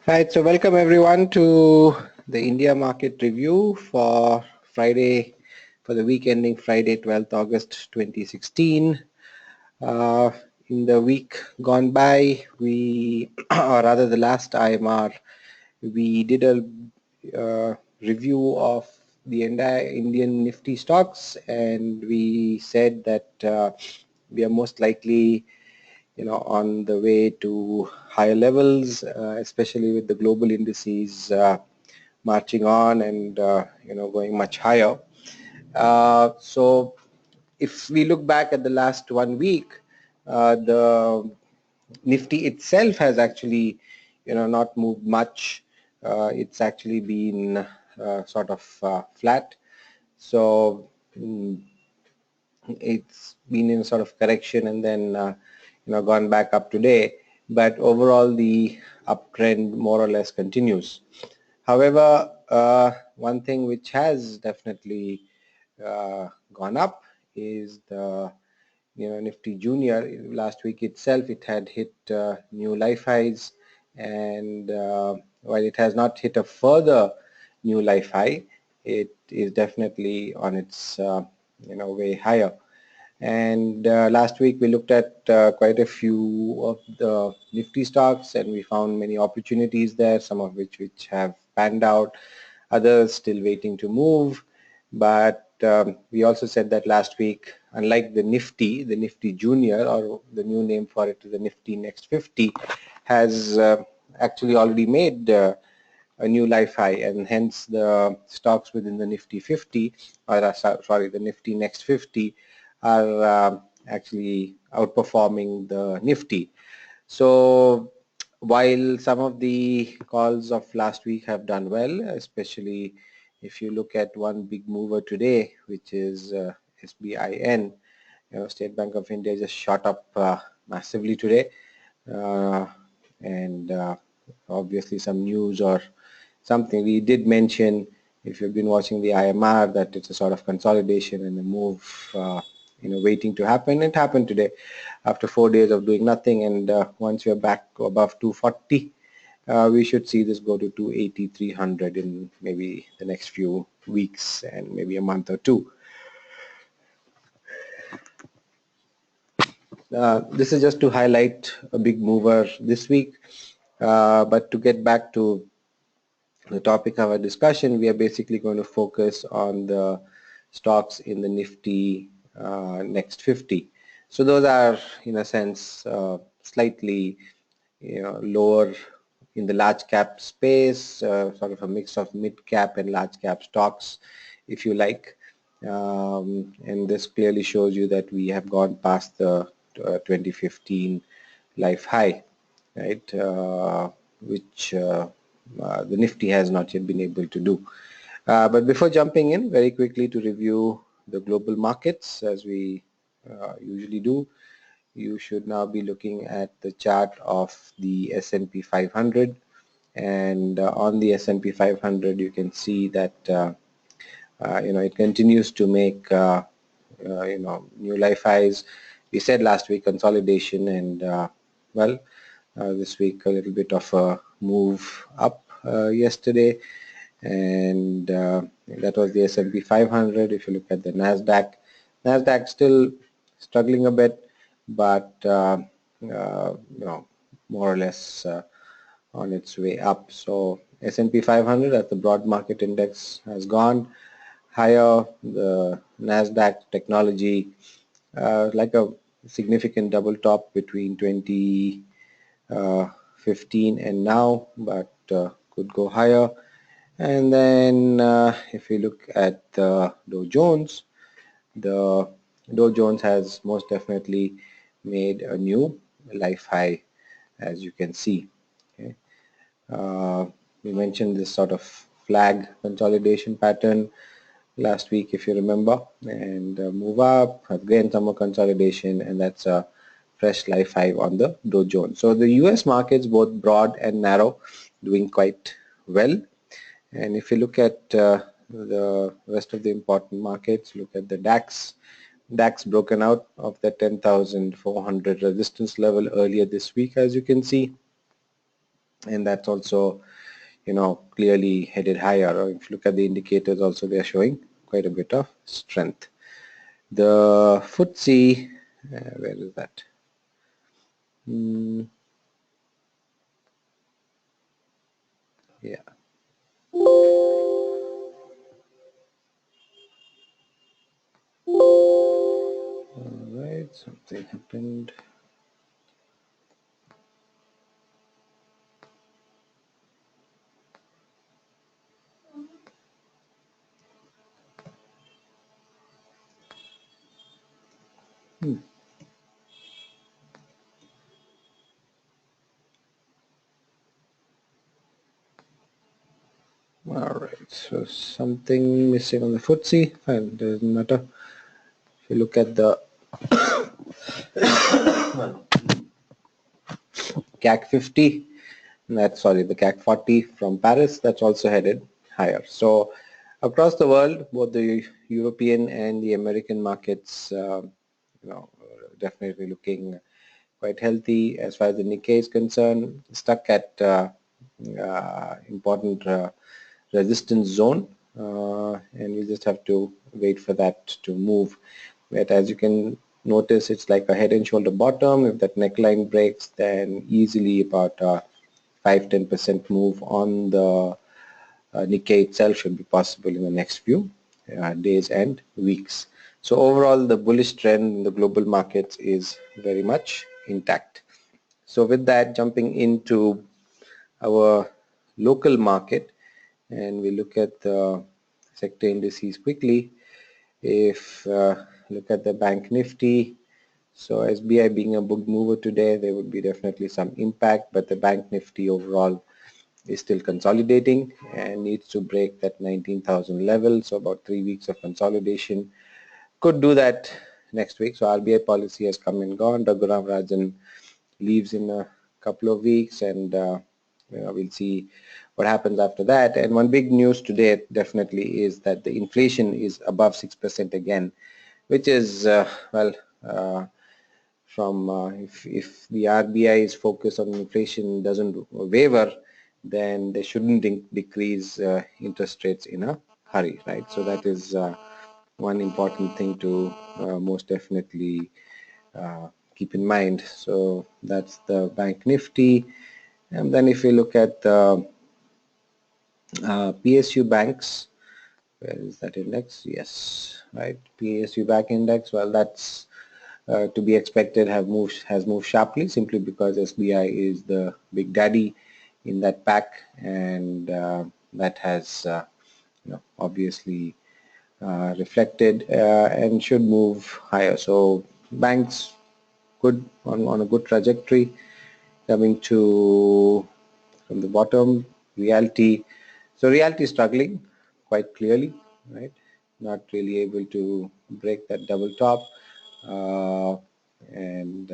Right, so welcome everyone to the India market review for Friday, for the week ending Friday, 12th August 2016. Uh, in the week gone by, or rather the last IMR, we did a review of the entire Indian Nifty stocks, and we said that we are most likely on the way to higher levels, especially with the global indices marching on and going much higher. So if we look back at the last 1 week, the Nifty itself has actually not moved much. It's actually been sort of flat. So it's been in sort of correction and then gone back up today, but overall the uptrend more or less continues. However, one thing which has definitely gone up is the Nifty Junior. Last week itself it had hit new life highs, and while it has not hit a further new life high, it is definitely on its way higher. And last week we looked at quite a few of the Nifty stocks, and we found many opportunities there, some of which have panned out, others still waiting to move. But we also said that last week, unlike the Nifty Junior, or the new name for it is the Nifty Next 50, has actually already made a new life high, and hence the stocks within the Nifty 50, or sorry, the Nifty Next 50, are actually outperforming the Nifty. So while some of the calls of last week have done well, especially if you look at one big mover today, which is SBIN, State Bank of India just shot up massively today, uh, and obviously some news or something. We did mention, if you've been watching the IMR, that it's a sort of consolidation and a move waiting to happen. It happened today after 4 days of doing nothing, and once we are back above 240, we should see this go to 280, 300 in maybe the next few weeks and maybe a month or two. This is just to highlight a big mover this week, but to get back to the topic of our discussion, we are basically going to focus on the stocks in the Nifty Next 50. So those are, in a sense, slightly lower in the large cap space, sort of a mix of mid cap and large cap stocks, if you like. And this clearly shows you that we have gone past the 2015 life high, right? Which the Nifty has not yet been able to do. But before jumping in, very quickly to review the global markets, as we usually do, you should now be looking at the chart of the S&P 500, and on the S&P 500 you can see that it continues to make new life highs. We said last week consolidation, and well, this week a little bit of a move up yesterday, and that was the S&P 500. If you look at the Nasdaq still struggling a bit, but more or less on its way up. So S&P 500 at the broad market index has gone higher. The Nasdaq technology like a significant double top between 2015 and now, but could go higher. And then if you look at the Dow Jones, the Dow Jones has most definitely made a new life high, as you can see. Okay. We mentioned this sort of flag consolidation pattern last week, if you remember, and move up, again some more consolidation, and that's a fresh life high on the Dow Jones. So the US markets, both broad and narrow, doing quite well. And if you look at the rest of the important markets, look at the DAX. DAX broken out of the 10,400 resistance level earlier this week, as you can see. and that's also clearly headed higher. Or if you look at the indicators also, they are showing quite a bit of strength. The FTSE, where is that? Yeah. All right, something happened. All right, so something missing on the FTSE. Fine, doesn't matter. If you look at the CAC 50, the CAC 40 from Paris, that's also headed higher. So across the world, both the European and the American markets, definitely looking quite healthy. As far as the Nikkei is concerned, stuck at important resistance zone, and we just have to wait for that to move. But as you can notice, it's like a head and shoulder bottom. If that neckline breaks, then easily about 5-10% move on the Nikkei itself should be possible in the next few days and weeks. So overall, the bullish trend in the global markets is very much intact. So with that, jumping into our local market, and we look at the sector indices quickly. If look at the bank Nifty, so SBI being a big mover today, there would be definitely some impact, but the bank Nifty overall is still consolidating and needs to break that 19,000 level. So about 3 weeks of consolidation. Could do that next week. So RBI policy has come and gone. Raghuram Rajan leaves in a couple of weeks, and we'll see what happens after that. And one big news today definitely is that the inflation is above 6% again, which is from if the RBI is focused on inflation doesn't waver, then they shouldn't decrease interest rates in a hurry, right? So that is one important thing to most definitely keep in mind. So that's the bank Nifty. And then if we look at the PSU banks, where is that index? Yes, right. PSU bank index. Well, that's to be expected. Has moved sharply simply because SBI is the big daddy in that pack, and that has obviously reflected and should move higher. So banks good on a good trajectory. Coming to from the bottom, reality. So reality is struggling quite clearly, right? Not really able to break that double top, and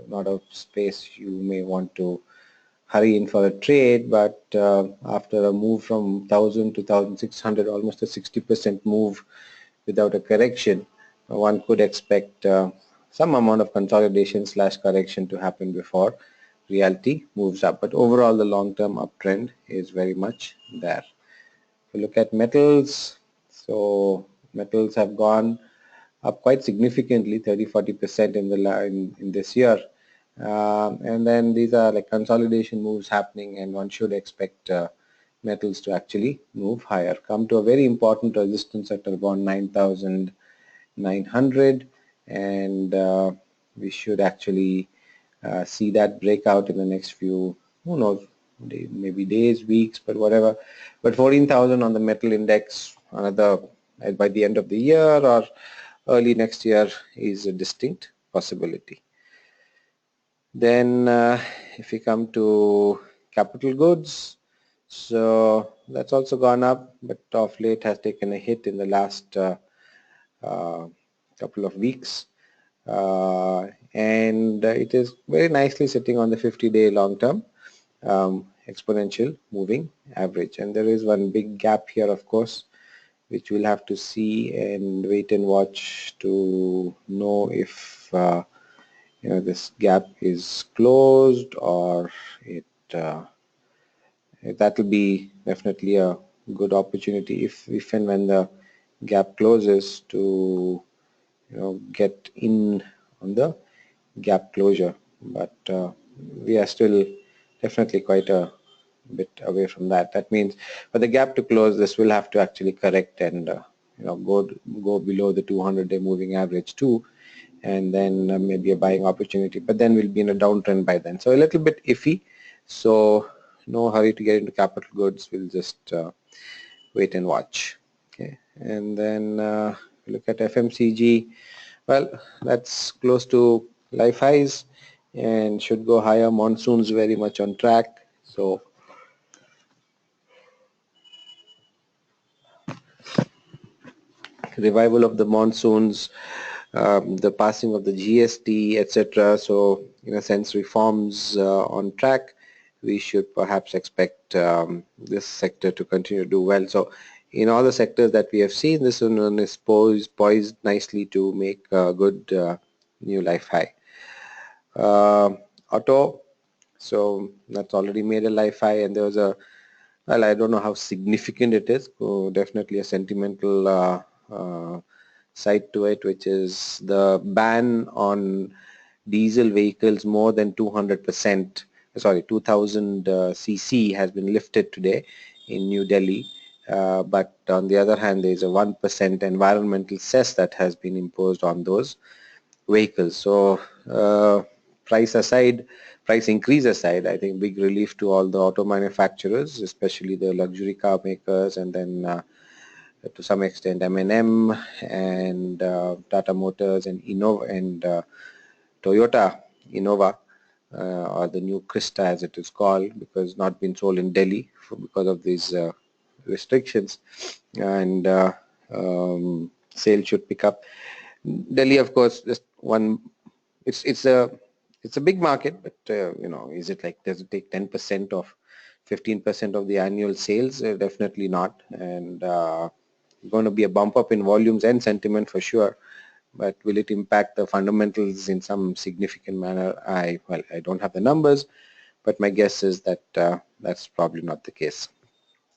lot of space you may want to hurry in for a trade, but after a move from 1000 to 1600, almost a 60% move without a correction, one could expect some amount of consolidation slash correction to happen before reality moves up. But overall, the long-term uptrend is very much there. If you look at metals, so metals have gone up quite significantly, 30-40% in the in this year. And then these are like consolidation moves happening, and one should expect metals to actually move higher. Come to a very important resistance at around 9,900, and we should actually see that breakout in the next few, who knows, maybe days, weeks, but whatever. But 14,000 on the metal index, another by the end of the year or early next year is a distinct possibility. Then if we come to capital goods, so that's also gone up, but of late has taken a hit in the last uh, couple of weeks, and it is very nicely sitting on the 50-day long-term exponential moving average. And there is one big gap here, of course, which we'll have to see and wait and watch to know if this gap is closed or it that will be definitely a good opportunity if and when the gap closes to get in on the gap closure. But we are still definitely quite a bit away from that. That means for the gap to close, this will have to actually correct and go below the 200-day moving average too, and then maybe a buying opportunity. But then we'll be in a downtrend by then, so a little bit iffy. So no hurry to get into capital goods. We'll just wait and watch. Okay, and then look at FMCG. Well, that's close to life highs and should go higher. Monsoon's very much on track, so revival of the monsoons, the passing of the GST, etc. So in a sense, reforms on track. We should perhaps expect this sector to continue to do well. So in all the sectors that we have seen, this one is poised nicely to make a good new life high. Auto, so that's already made a life high, and there was a, well, I don't know how significant it is. Definitely a sentimental side to it, which is the ban on diesel vehicles more than 200%, sorry, 2000 cc has been lifted today in New Delhi. But on the other hand, there is a 1% environmental cess that has been imposed on those vehicles. So price increase aside, I think big relief to all the auto manufacturers, especially the luxury car makers, and then to some extent M&M and Tata Motors and Innova and Toyota Innova, or the new Krista as it is called, because not been sold in Delhi because of these restrictions, and sales should pick up. Delhi, of course, just one. It's a big market, but is it like, does it take 10% of 15% of the annual sales? Definitely not, and going to be a bump up in volumes and sentiment for sure. But will it impact the fundamentals in some significant manner? I don't have the numbers, but my guess is that that's probably not the case.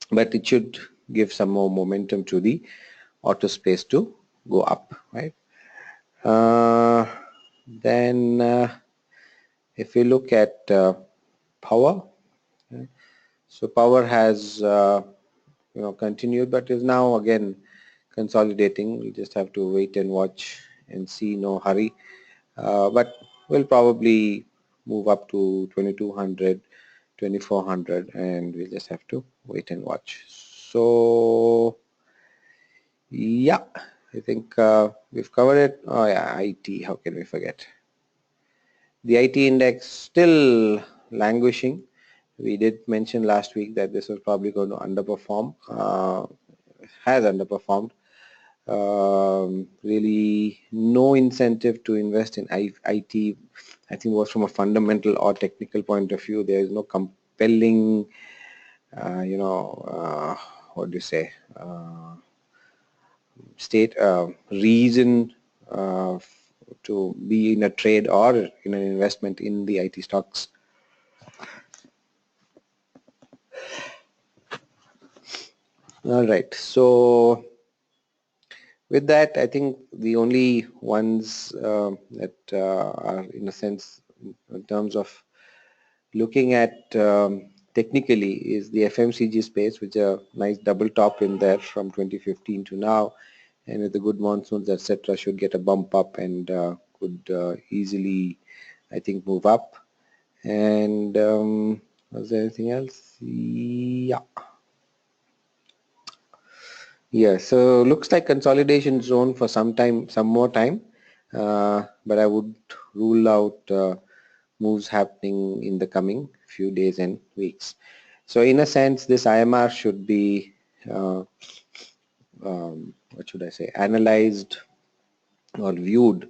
But it should give some more momentum to the auto space to go up, right? Then if we look at power, so power has continued, but is now again consolidating. We just have to wait and watch and see. No hurry, but we'll probably move up to 2200, 2400, and we'll just have to wait and watch. So yeah, I think we've covered it. Oh yeah, IT, how can we forget? The IT index still languishing. We did mention last week that this was probably going to underperform. Has underperformed. Really no incentive to invest in IT. I think was from a fundamental or technical point of view. There is no compelling, what do you say, reason to be in a trade or in an investment in the IT stocks. All right, so with that, I think the only ones that are in a sense in terms of looking at technically is the FMCG space, which are nice double top in there from 2015 to now, and with the good monsoons, etc., should get a bump up and could easily, I think, move up. And was there anything else? Yeah, so looks like consolidation zone for some time, some more time, but I would rule out moves happening in the coming few days and weeks. So in a sense, this IMR should be, what should I say, analyzed or viewed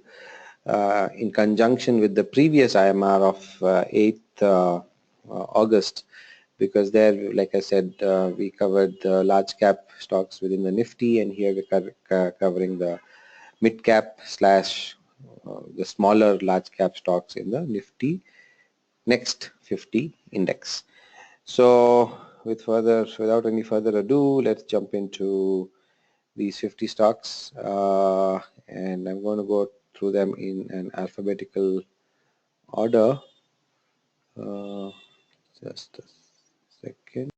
in conjunction with the previous IMR of 8th August, because there, like I said, we covered the large cap stocks within the Nifty, and here we're covering the mid cap slash the smaller large cap stocks in the Nifty Next 50 index. So without any further ado, let's jump into these 50 stocks, and I'm going to go through them in an alphabetical order. Just a second.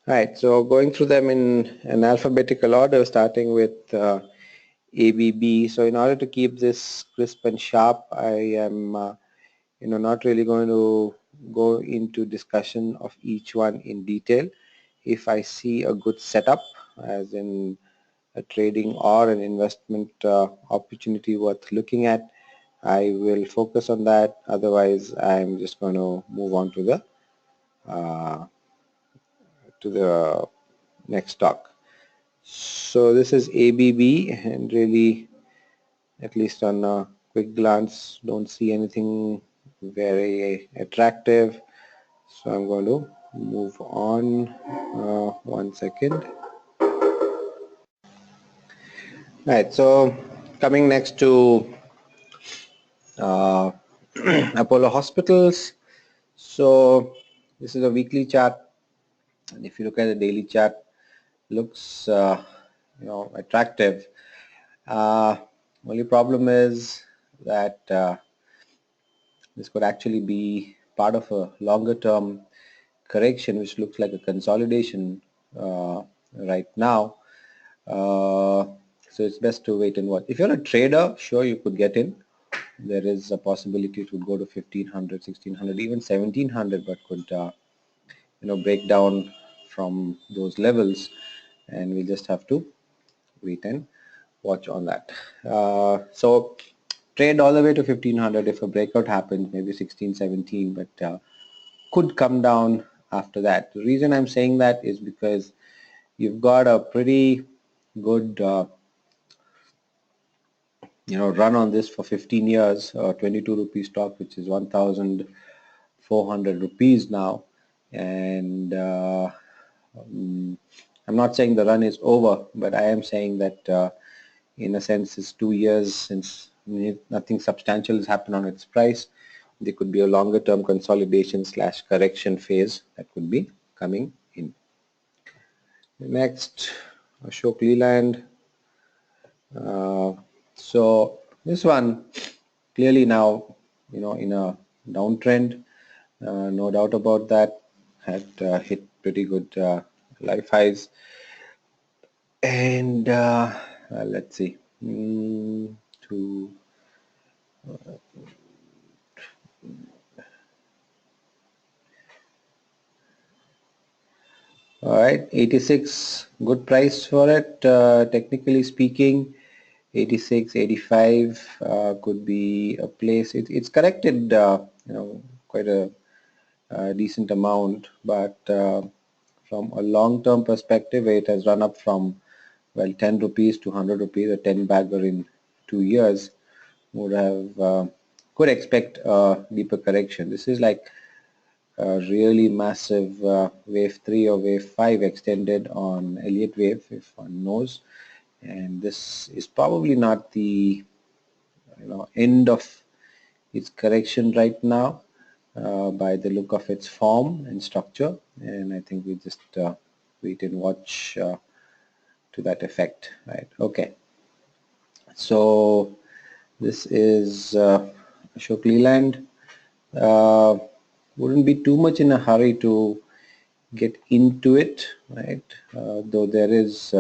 Right, so going through them in an alphabetical order, starting with ABB. So in order to keep this crisp and sharp, I am not really going to go into discussion of each one in detail. If I see a good setup, as in a trading or an investment opportunity worth looking at, I will focus on that. Otherwise, I'm just going to move on uh, to the next stock. So this is ABB, and really, at least on a quick glance, don't see anything very attractive. So I'm going to move on. 1 second. Right. So coming next to uh, Apollo Hospitals. So this is a weekly chart, and if you look at the daily chart, looks attractive. Uh, Only problem is that this could actually be part of a longer term correction, which looks like a consolidation right now. So it's best to wait and watch. If you're a trader, sure, you could get in. There is a possibility it would go to 1500, 1600, even 1700, but could break down from those levels, and we just have to wait and watch on that. So trade all the way to 1500. If a breakout happens, maybe 16, 17, but could come down after that. The reason I'm saying that is because you've got a pretty good run on this for 15 years, 22 rupees stock, which is 1,400 rupees now, and I'm not saying the run is over, but I am saying that in a sense it's 2 years since nothing substantial has happened on its price. There could be a longer term consolidation / correction phase that could be coming in. Next, Ashok Leland. So this one clearly now, in a downtrend, no doubt about that, had hit pretty good life highs, and let's see, to all right, 86, good price for it. Technically speaking, 86, 85 could be a place. It's corrected, quite a decent amount, but from a long-term perspective, it has run up from, well, 10 rupees to 100 rupees, a 10 bagger in 2 years. Would have could expect a deeper correction. This is like a really massive wave 3 or wave 5 extended on Elliott wave, if one knows, and this is probably not the end of its correction right now, by the look of its form and structure, and I think we just wait and watch to that effect, right? Okay, so this is Ashok Leland. uh, wouldn't be too much in a hurry to get into it, right? Though there is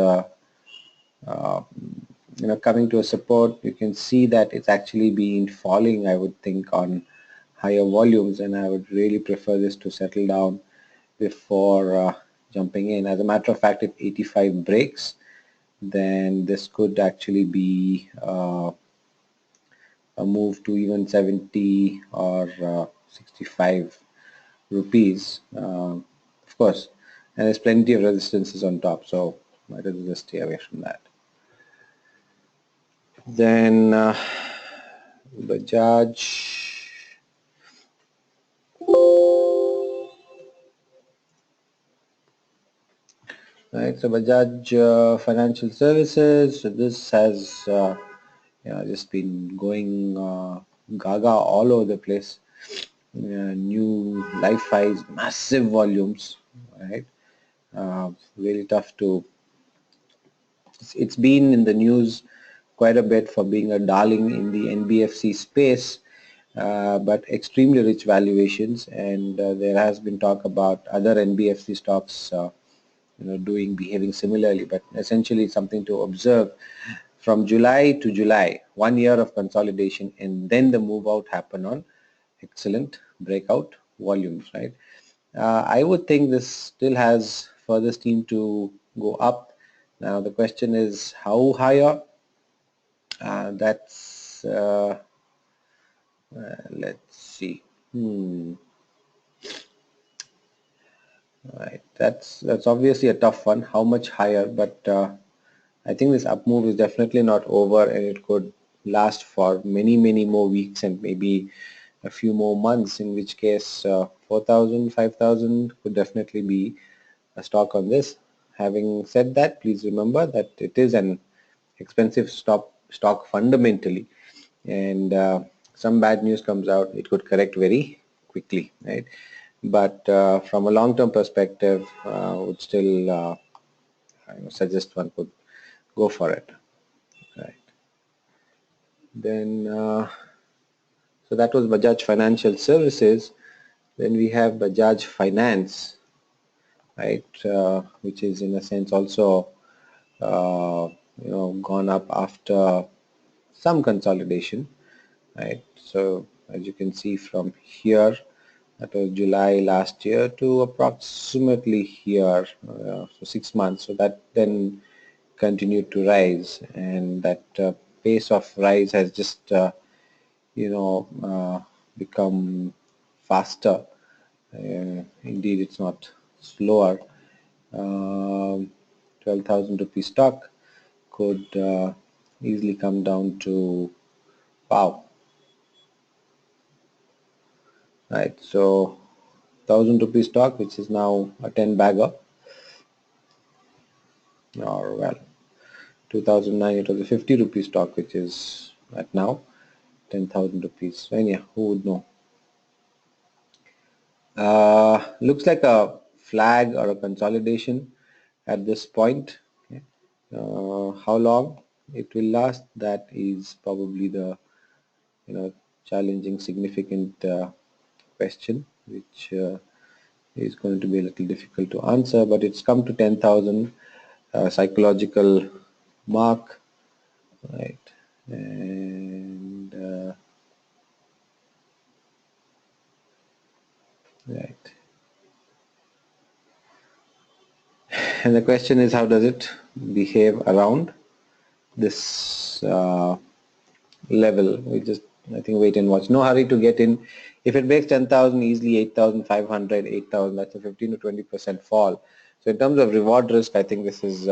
coming to a support, you can see that it's actually been falling, I would think, on higher volumes, and I would really prefer this to settle down before jumping in. As a matter of fact, if 85 breaks, then this could actually be a move to even 70 or 65 rupees, of course, and there's plenty of resistances on top, so might as well just stay away from that. Then Bajaj. Right, so Bajaj Financial Services. So this has just been going gaga all over the place. new life highs, massive volumes, right? Really tough to. It's been in the news quite a bit for being a darling in the NBFC space, but extremely rich valuations, and there has been talk about other NBFC stocks, behaving similarly. But essentially, something to observe. From July to July, 1 year of consolidation, and then the move out happened on excellent breakout volumes, right? I would think this still has further steam to go up. Now the question is how higher? That's let's see. Right. That's obviously a tough one. How much higher? But I think this up move is definitely not over, and it could last for many more weeks and maybe a few more months. In which case, 4,000, 5,000 could definitely be a stock on this. Having said that, please remember that it is an expensive stock fundamentally, and some bad news comes out, it could correct very quickly, right? But from a long-term perspective, would still suggest one could go for it, right? Then, so that was Bajaj Financial Services. Then we have Bajaj Finance, right, which is in a sense also gone up after some consolidation, right? So as you can see from here, that was July last year to approximately here, so 6 months. So that then continued to rise, and that pace of rise has just become faster. Indeed, it's not slower. 12,000 rupee stock could easily come down to, wow, right? So 1,000 rupee stock, which is now a 10 bagger, or well, 2009 it was a 50 rupee stock, which is at now 10,000 rupees. So yeah, who would know? Looks like a flag or a consolidation at this point. Okay. How long it will last, that is probably the challenging, significant question, which is going to be a little difficult to answer. But it's come to 10,000, psychological mark, right? And right. And the question is, how does it behave around this level? We just, I think, wait and watch. No hurry to get in. If it breaks 10,000, easily 8,500, 8,000, that's a 15 to 20% fall. So in terms of reward risk, I think this is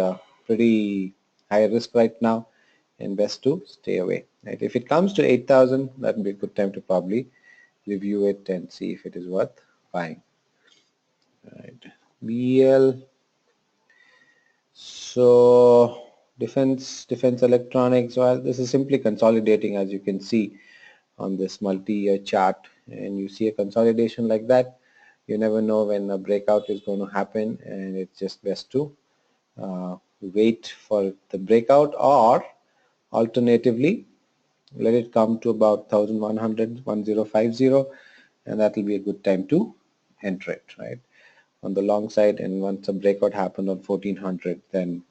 pretty high risk right now, and best to stay away. Right? If it comes to 8,000, that would be a good time to probably review it and see if it is worth buying. Right. BL. So defense electronics, well, this is simply consolidating, as you can see on this multi-year chart, and you see a consolidation like that, you never know when a breakout is going to happen, and it's just best to wait for the breakout, or alternatively let it come to about 1100, 1050, and that will be a good time to enter it, right, on the long side. And once a breakout happened on 1400, then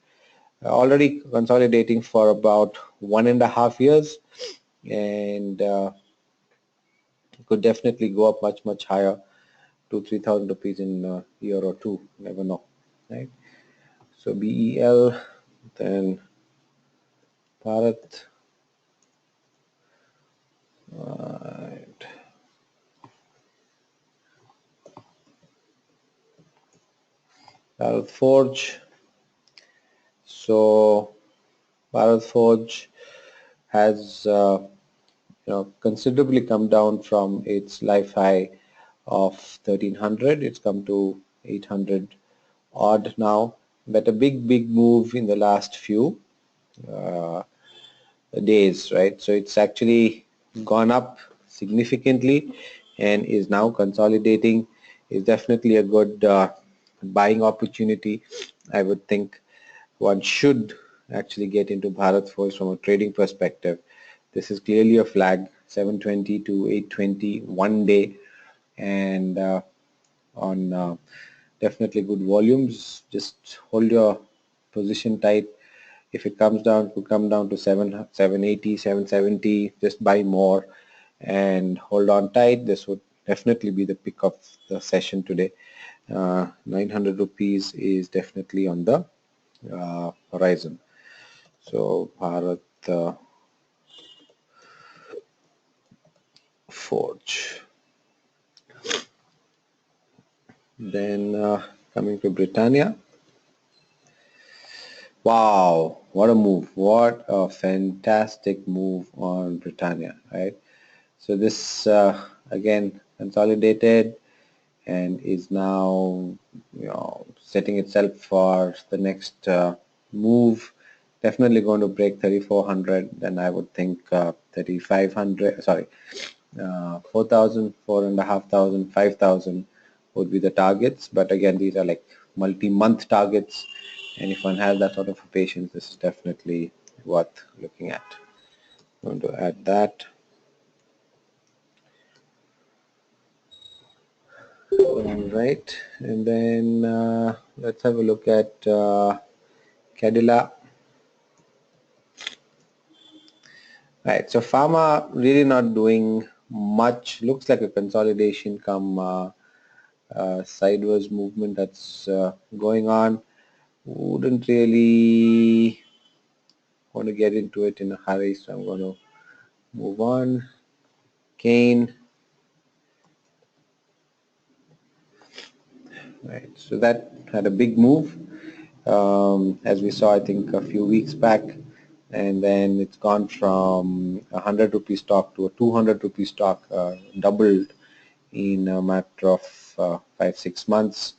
already consolidating for about 1.5 years, and could definitely go up much higher to 3,000 rupees in a year or two. Never know, right? So BEL, then Bharat, right. Bharat Forge. So Bharat Forge has considerably come down from its life high of 1,300. It's come to 800 odd now, but a big move in the last few uh, days, right? So it's actually gone up significantly, and is now consolidating, is definitely a good buying opportunity. I would think one should actually get into Bharat Forge from a trading perspective. This is clearly a flag, 720 to 820 one day, and on definitely good volumes. Just hold your position tight. If it comes down, could come down to 780, 770, just buy more and hold on tight. This would definitely be the pick of the session today. 900 rupees is definitely on the horizon. So Bharat Forge. Then coming to Britannia. Wow, what a move. What a fantastic move on Britannia, right? So this again consolidated and is now setting itself for the next move. Definitely going to break 3400. Then I would think 3500. Sorry, 4,000, 4,500, 5,000 would be the targets. But again, these are like multi-month targets, and if one has that sort of patience, this is definitely worth looking at. I'm going to add that. All right, and then let's have a look at Cadilla. Right, so pharma really not doing much. Looks like a consolidation come sideways movement that's going on. Wouldn't really want to get into it in a hurry, so I'm going to move on. Kane. Right, so that had a big move, as we saw I think a few weeks back, and then it's gone from a 100 rupee stock to a 200 rupee stock, doubled in a matter of 5-6 months,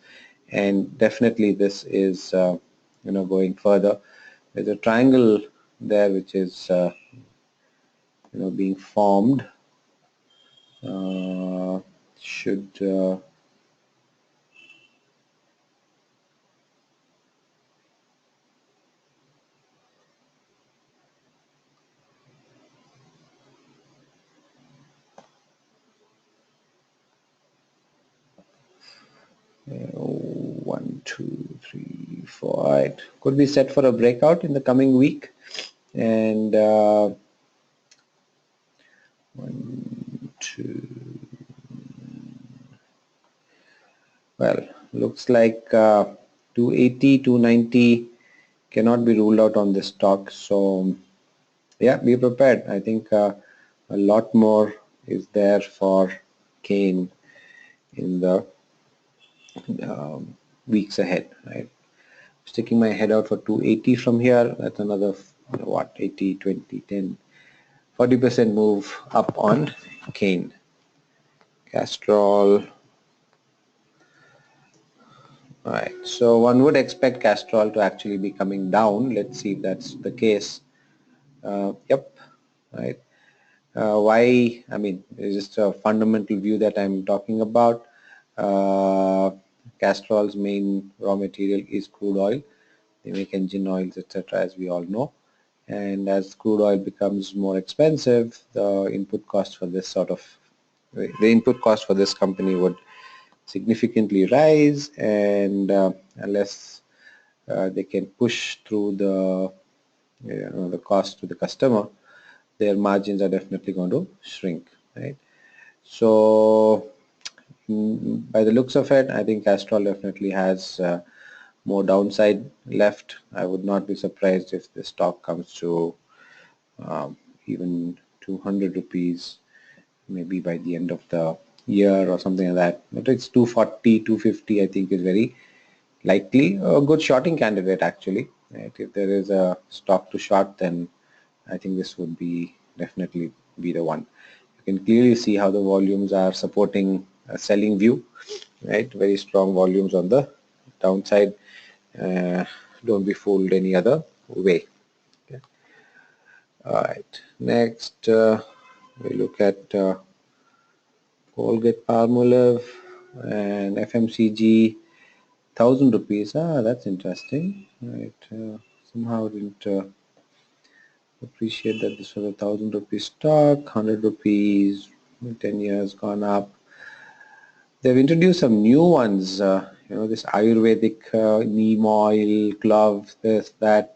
and definitely this is going further. There's a triangle there which is being formed. Should 1, 2, 3, 4. Right. Could be set for a breakout in the coming week, and 1, 2. Well, looks like 280, 290 cannot be ruled out on this stock. So yeah, be prepared. I think a lot more is there for Kane in the weeks ahead, right? Sticking my head out for 280 from here. That's another what, 80, 20, 10, 40% move up on Kane. Castrol. Alright, so one would expect Castrol to actually be coming down. Let's see if that's the case. Yep, right. Why? I mean, it's just a fundamental view that I'm talking about. Castrol's main raw material is crude oil. They make engine oils, etc., as we all know. And as crude oil becomes more expensive, the input cost for this company would significantly rise, and unless they can push through the cost to the customer, their margins are definitely going to shrink, right? So by the looks of it, I think Castrol definitely has more downside left. I would not be surprised if the stock comes to even 200 rupees maybe by the end of the year or something like that. But it's 240, 250 I think is very likely. A good shorting candidate actually, right? If there is a stock to short, then I think this would be definitely be the one. You can clearly see how the volumes are supporting a selling view, right? Very strong volumes on the downside. Don't be fooled any other way. Okay. All right, next we look at Colgate Palmolive and FMCG 1,000 rupees. That's interesting. Right. Somehow didn't appreciate that this was 1,000 rupee stock. 100 rupees. 10 years gone up. They've introduced some new ones. This Ayurvedic neem oil, gloves, this, that.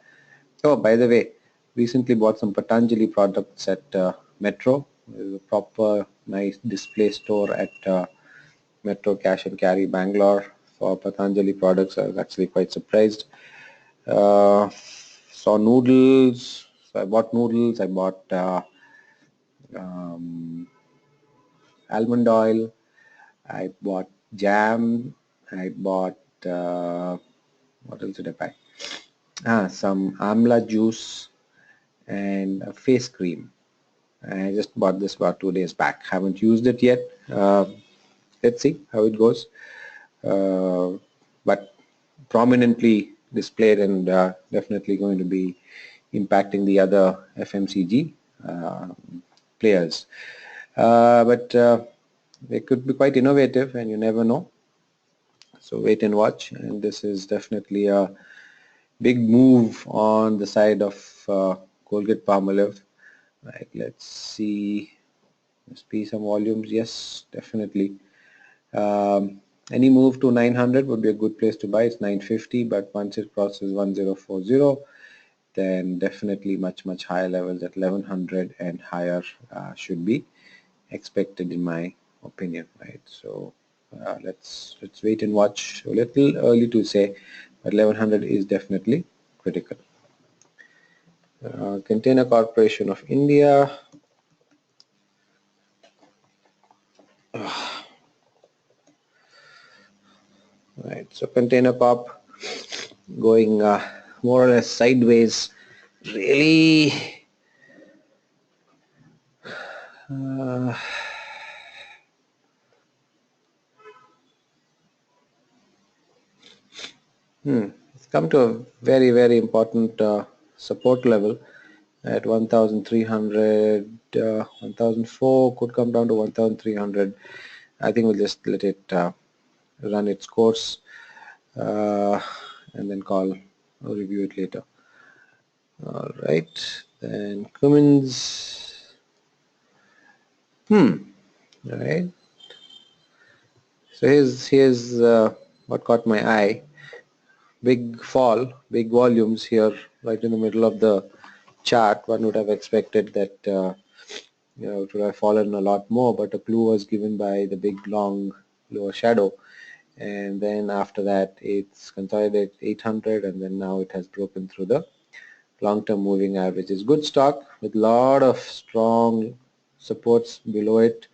Oh, by the way, recently bought some Patanjali products at Metro. There's a proper nice display store at Metro Cash and Carry Bangalore for Patanjali products. I was actually quite surprised. Uh, Saw noodles. So I bought noodles. I bought um, almond oil. I bought jam. I bought what else did I buy? Some amla juice and a face cream. I just bought this about 2 days back. Haven't used it yet. Let's see how it goes. But prominently displayed and definitely going to be impacting the other FMCG players. But they could be quite innovative, and you never know. So wait and watch. And this is definitely a big move on the side of Colgate Palmolive. Right, let's see. Must be some volumes. Yes, definitely. Any move to 900 would be a good place to buy. It's 950, but once it crosses 1040, then definitely much higher levels at 1100 and higher should be expected, in my opinion. Right. So let's wait and watch. A little early to say, but 1100 is definitely critical. Container Corporation of India. Right. So Container Corp going more or less sideways. Really. Uh, It's come to a very important support level at 1,300, 1,004, could come down to 1,300. I think we'll just let it run its course and then review it later. All right, then Cummins. All right. So here's what caught my eye. Big fall, big volumes here, right in the middle of the chart. One would have expected that it would have fallen a lot more, but a clue was given by the big long lower shadow, and then after that it's consolidated 800, and then now it has broken through the long-term moving average. Is good stock with a lot of strong supports below it,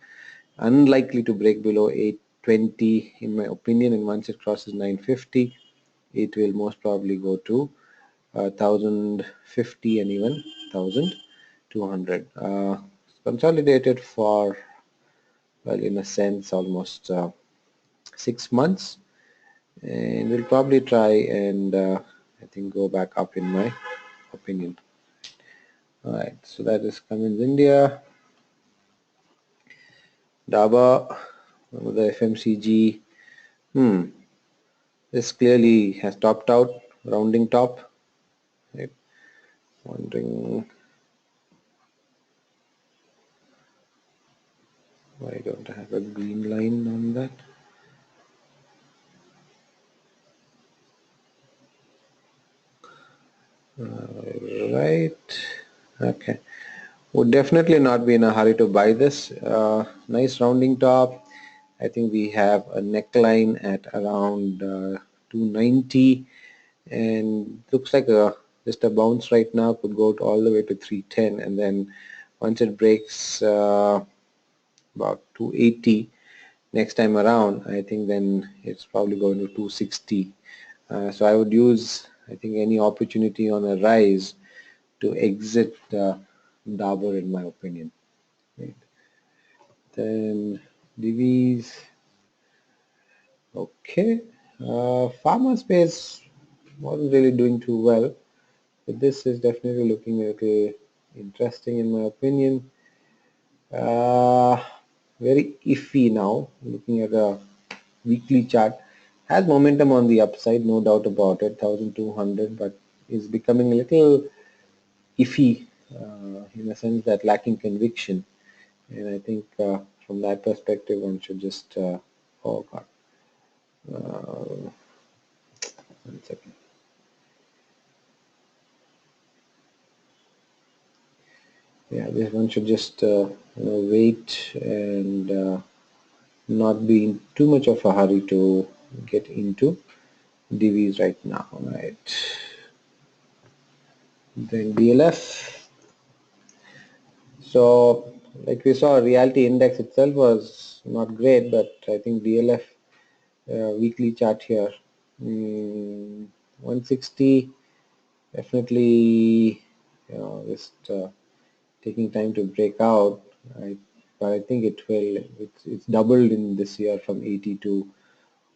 unlikely to break below 820 in my opinion, and once it crosses 950 it will most probably go to 1050 and even 1200. Consolidated for, well, in a sense almost 6 months, and we'll probably try and I think go back up in my opinion. Alright, so that is Cummins India. Daba, one of the FMCG. This clearly has topped out, rounding top. Right. Wondering why don't I have a green line on that. Right. Okay. Would definitely not be in a hurry to buy this. Nice rounding top. I think we have a neckline at around 290, and looks like just a bounce right now. Could go all the way to 310, and then once it breaks about 280 next time around, I think then it's probably going to 260. So I would use, I think, any opportunity on a rise to exit Dabur, in my opinion. Right. Then Divis, okay. Pharma space wasn't really doing too well, but this is definitely looking a little interesting in my opinion. Uh, very iffy now. Looking at a weekly chart, has momentum on the upside, no doubt about it, 1200, but is becoming a little iffy in the sense that lacking conviction. And I think from that perspective, one should just, oh God, 1 second. Yeah, this one should just wait and not be in too much of a hurry to get into DVs right now, right? Then DLF. So, like we saw, reality index itself was not great, but I think DLF weekly chart here, 160 definitely, just taking time to break out. But I think it will. It's doubled in this year from 80 to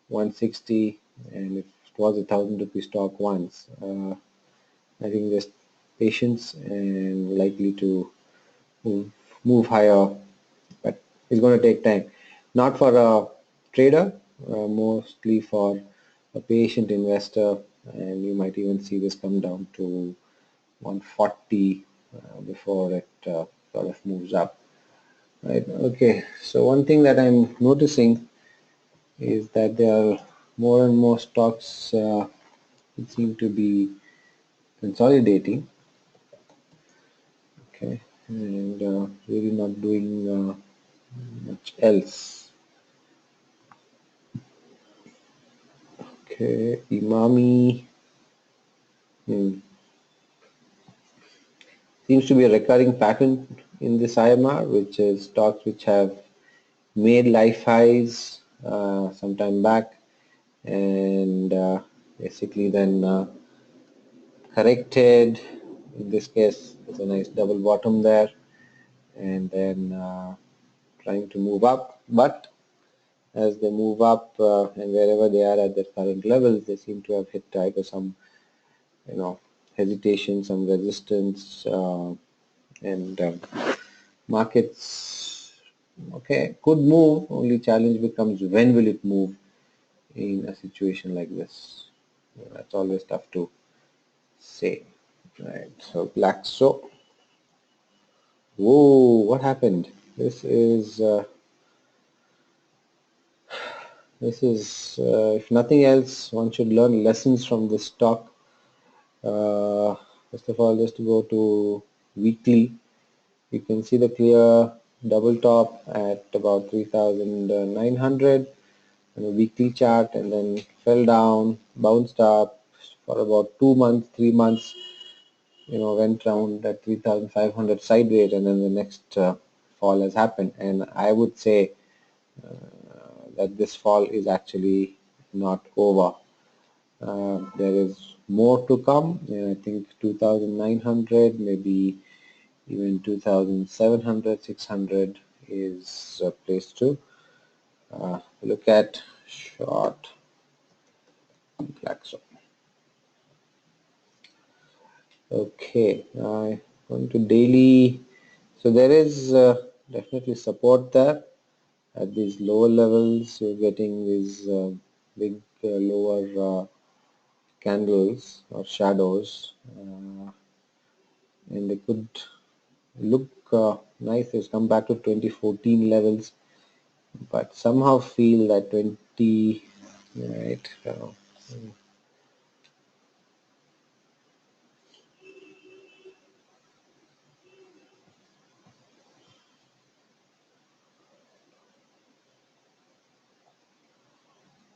160, and it was a 1,000 rupee stock once. I think just patience and likely to move, move higher, but it's going to take time. Not for a trader, mostly for a patient investor, and you might even see this come down to 140 before it sort of moves up. Right. Okay. So one thing that I'm noticing is that there are more and more stocks that seem to be consolidating. Okay, and really not doing much else. Okay, Imami seems to be a recurring pattern in this IMR, which is stocks which have made life highs sometime back, and basically then corrected. In this case, there's a nice double bottom there, and then trying to move up. But as they move up and wherever they are at their current levels, they seem to have hit either some, hesitation, some resistance, and markets, okay, could move. Only challenge becomes when will it move in a situation like this. That's always tough to say. Right. So black. So, whoa, what happened? If nothing else, one should learn lessons from this stock. First of all, just to go to weekly, you can see the clear double top at about 3,900 on a weekly chart, and then fell down, bounced up for about 2 months, 3 months, went around at 3,500 sideways, and then the next fall has happened. And I would say that this fall is actually not over. There is more to come, and I think 2,900, maybe even 2,700, 600 is a place to look at short Glaxo. Okay, going to daily. So there is definitely support there at these lower levels. You're getting these big lower candles or shadows, and they could look nice. It's come back to 2014 levels, but somehow feel that 20, right?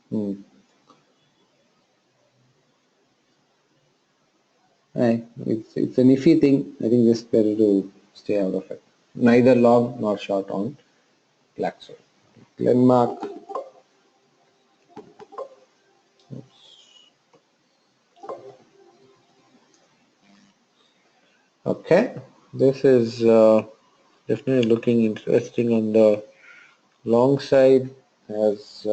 Hmm. It's an iffy thing. I think just better to stay out of it. Neither long nor short on Glaxo. Glenmark. Okay, this is definitely looking interesting on the long side. Has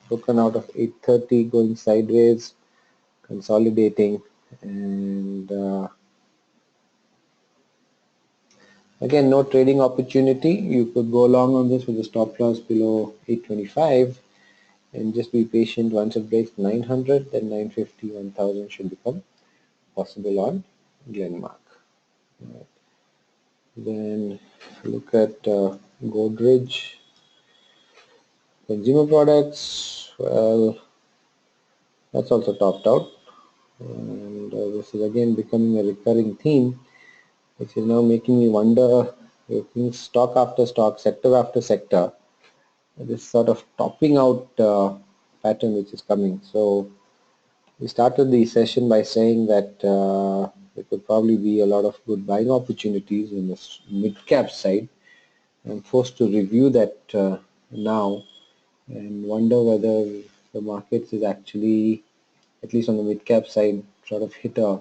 broken out of 830, going sideways, consolidating, and Again, no trading opportunity. You could go long on this with a stop loss below 825 and just be patient. Once it breaks 900, then 950, 1000 should become possible on Glenmark. Right. Then look at Godrej consumer products. Well, that's also topped out, and this is again becoming a recurring theme, which is now making me wonder, looking stock after stock, sector after sector, this sort of topping out pattern which is coming. So we started the session by saying that there could probably be a lot of good buying opportunities in the mid-cap side. I'm forced to review that now and wonder whether the markets is actually, at least on the mid-cap side, sort of hit a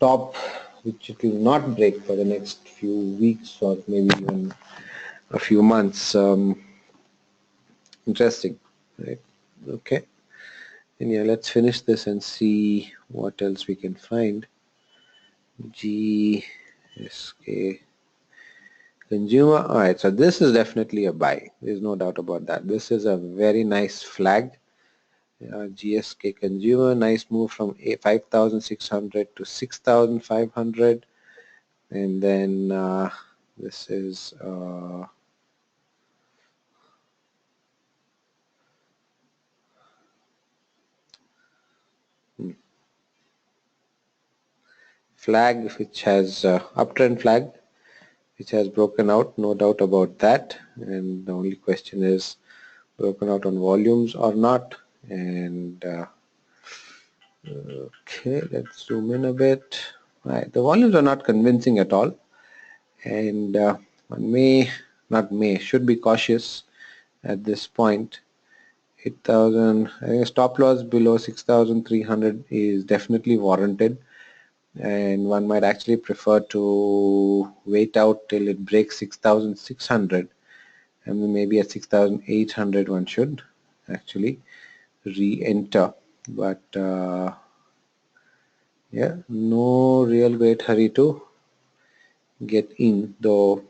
top which it will not break for the next few weeks or maybe even a few months. Interesting, right? Okay. And yeah, let's finish this and see what else we can find. GSK consumer. All right, so this is definitely a buy. There's no doubt about that. This is a very nice flag. GSK consumer, nice move from 5,600 to 6,500, and then this is flag which has uptrend flag which has broken out, no doubt about that, and the only question is broken out on volumes or not. And okay, let's zoom in a bit. Right, the volumes are not convincing at all, and one should be cautious at this point. 8,000, I think a stop loss below 6,300 is definitely warranted, and one might actually prefer to wait out till it breaks 6,600, and then maybe at 6,800 one should actually re-enter. But yeah, no real great hurry to get in, though.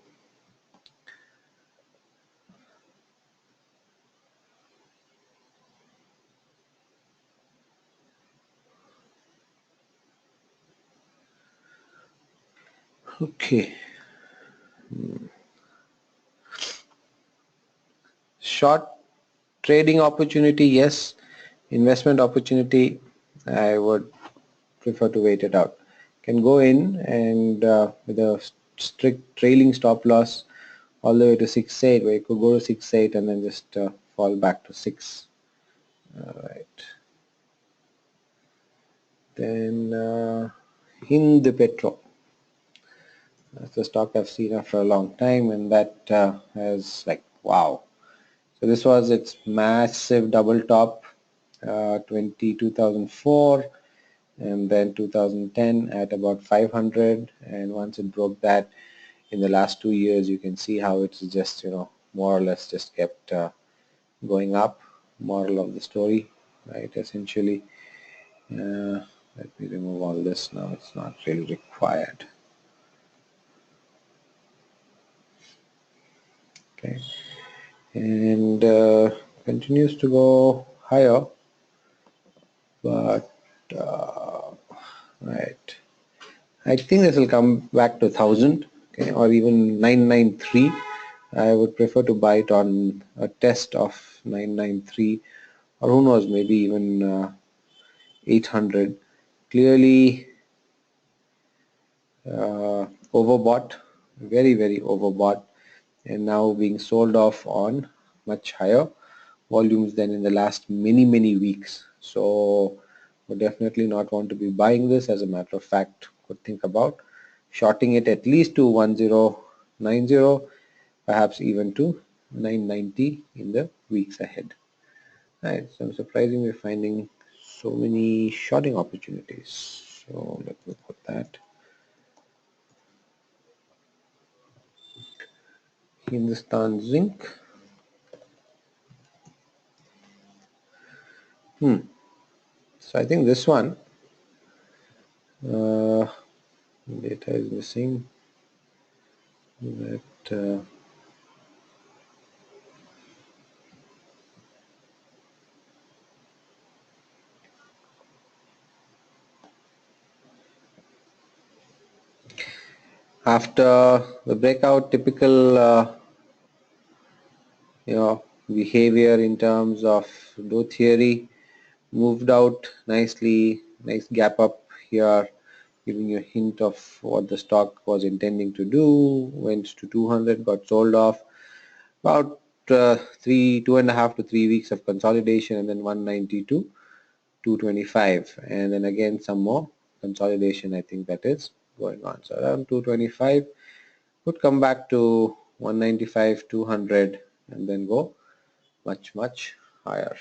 Okay, short trading opportunity, yes. Investment opportunity, I would prefer to wait it out. Can go in and with a strict trailing stop loss all the way to 6.8, where you could go to 6.8 and then just fall back to 6. All right. Then Hind Petro. That's the stock I've seen after a long time, and that has like, wow. So this was its massive double top, 2004, and then 2010 at about 500, and once it broke that in the last 2 years, you can see how it's just, more or less just kept going up. Moral of the story, right? Essentially, let me remove all this now. It's not really required. Okay, and continues to go higher, but right. I think this will come back to 1,000, okay, or even 993. I would prefer to buy it on a test of 993, or who knows, maybe even 800. Clearly overbought, very, very overbought, and now being sold off on much higher volumes than in the last many, many weeks. So would definitely not want to be buying this. As a matter of fact, could think about shorting it at least to 1090, perhaps even to 990 in the weeks ahead. Right, so I'm surprisingly finding so many shorting opportunities. So let me put that. Hindustan Zinc. So I think this one data is missing. that after the breakout, typical behavior in terms of Dow theory, moved out nicely, nice gap up here, giving you a hint of what the stock was intending to do. Went to 200, got sold off. About 2.5 to 3 weeks of consolidation, and then 190 to 225, and then again some more consolidation. I think that is going on. So around 225 would come back to 195, 200, and then go much higher.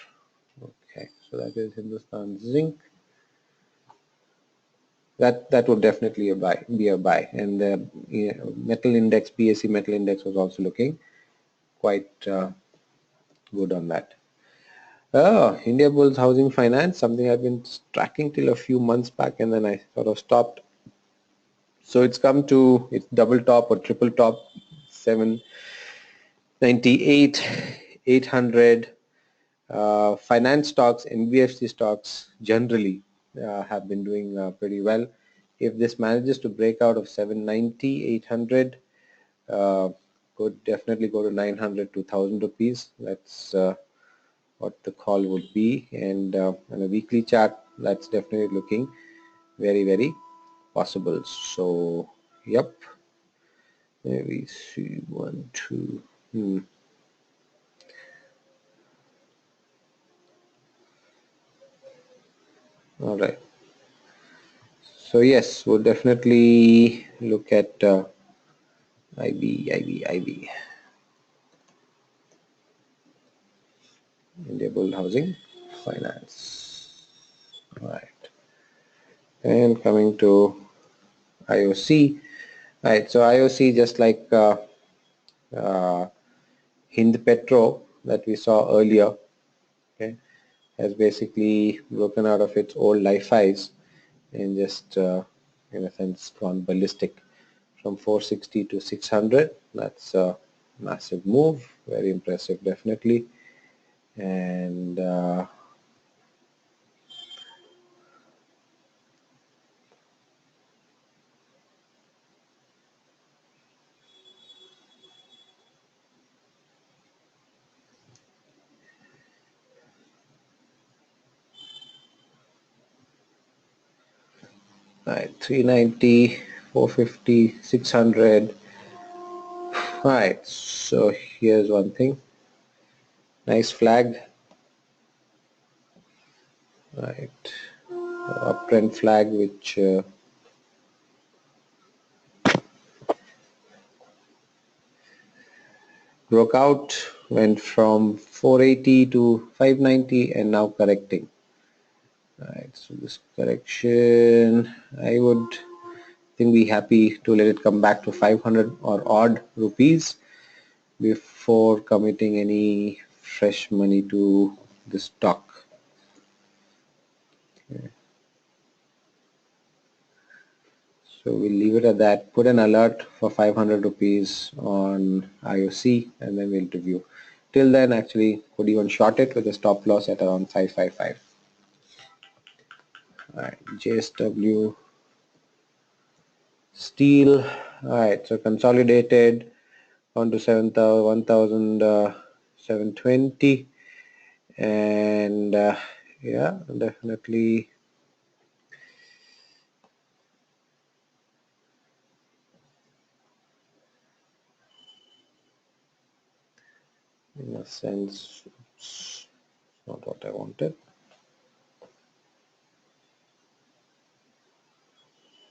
Okay, so that is Hindustan Zinc. That would definitely be a buy, and the metal index, PSE metal index, was also looking quite good on that. India Bulls Housing Finance, something I've been tracking till a few months back, and then I sort of stopped. So it's come to its double top or triple top, 798, 800. Finance stocks, NBFC stocks generally have been doing pretty well. If this manages to break out of 790, 800, could definitely go to 900 to 1000 rupees. That's what the call would be. And on a weekly chart, that's definitely looking very possible. So, yep. Maybe see 1, 2. All right. So yes, we'll definitely look at IB, Enable Housing Finance. All right. And coming to IOC. Right. So IOC, just like uh, Hind Petro that we saw earlier, okay, has basically broken out of its old life highs and just in a sense gone ballistic from 460 to 600. That's a massive move, very impressive definitely. And right, 390, 450, 600. Alright, so here's one thing. Nice flag. Right, uptrend flag which broke out, went from 480 to 590 and now correcting. Alright, so this correction, I would think be happy to let it come back to 500 or odd rupees before committing any fresh money to the stock. Okay. So we'll leave it at that. Put an alert for 500 rupees on IOC and then we'll review. Till then, actually, could even short it with a stop loss at around 555. Alright, JSW Steel. Alright, so consolidated on to 1,720, and yeah, definitely in a sense it's not what I wanted.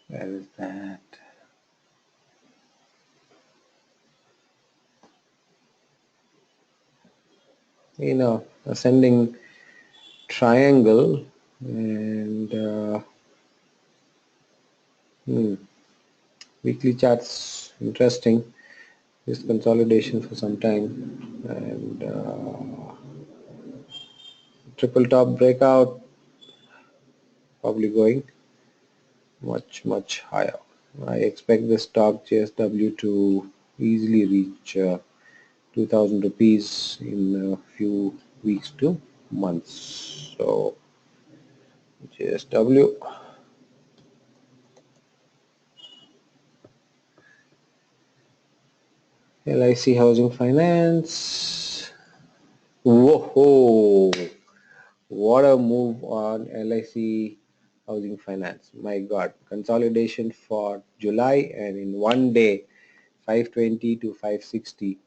Where is that? Ascending triangle, and weekly charts interesting. This consolidation for some time, and triple top breakout, probably going much higher. I expect the stock JSW to easily reach 2000 rupees in a few weeks to months. So JSW, LIC Housing Finance. Whoa! What a move on LIC Housing Finance. My God, consolidation for July, and in one day, 520 to 560.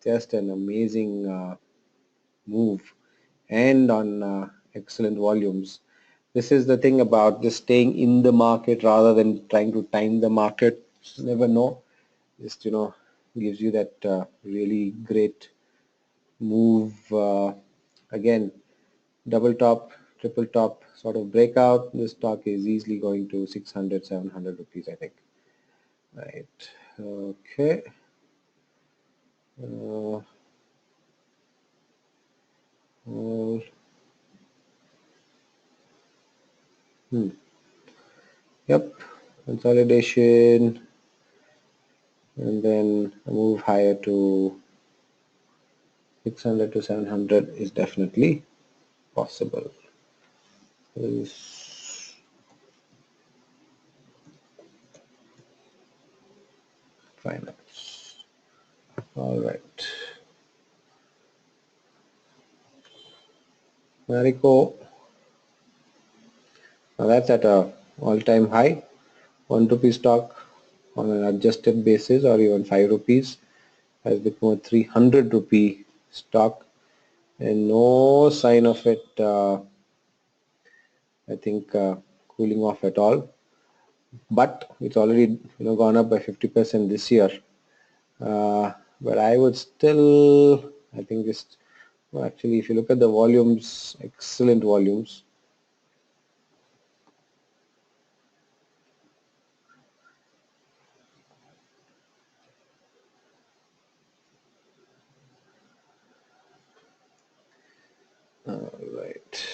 Just an amazing move, and on excellent volumes. This is the thing about just staying in the market rather than trying to time the market. Just never know. Just gives you that really great move. Again, double top, triple top sort of breakout. This stock is easily going to 600, 700 rupees, I think. Right. Okay. Uh, uh, yep. Consolidation, and then a move higher to 600 to 700 is definitely possible. Is finance. All right. Marico, now that's at a all-time high. 1 rupee stock on an adjusted basis, or even 5 rupees, has become a 300 rupee stock, and no sign of it, I think, cooling off at all. But it's already gone up by 50% this year. But I would still, I think, just well, actually, if you look at the volumes, excellent volumes. All right.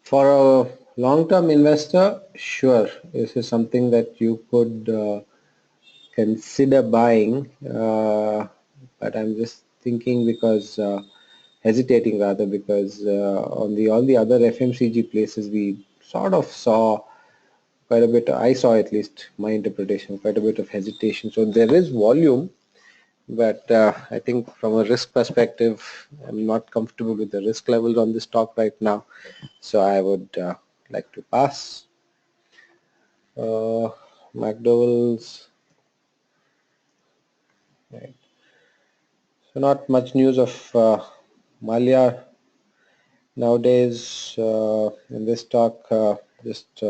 For a long-term investor, sure, this is something that you could consider buying, but I'm just thinking because hesitating rather, because on the all the other FMCG places we sort of saw quite a bit. I saw, at least my interpretation, quite a bit of hesitation. So there is volume, but I think from a risk perspective, I'm not comfortable with the risk levels on this stock right now, so I would like to pass. McDowell's, right. So not much news of Malia nowadays in this stock, just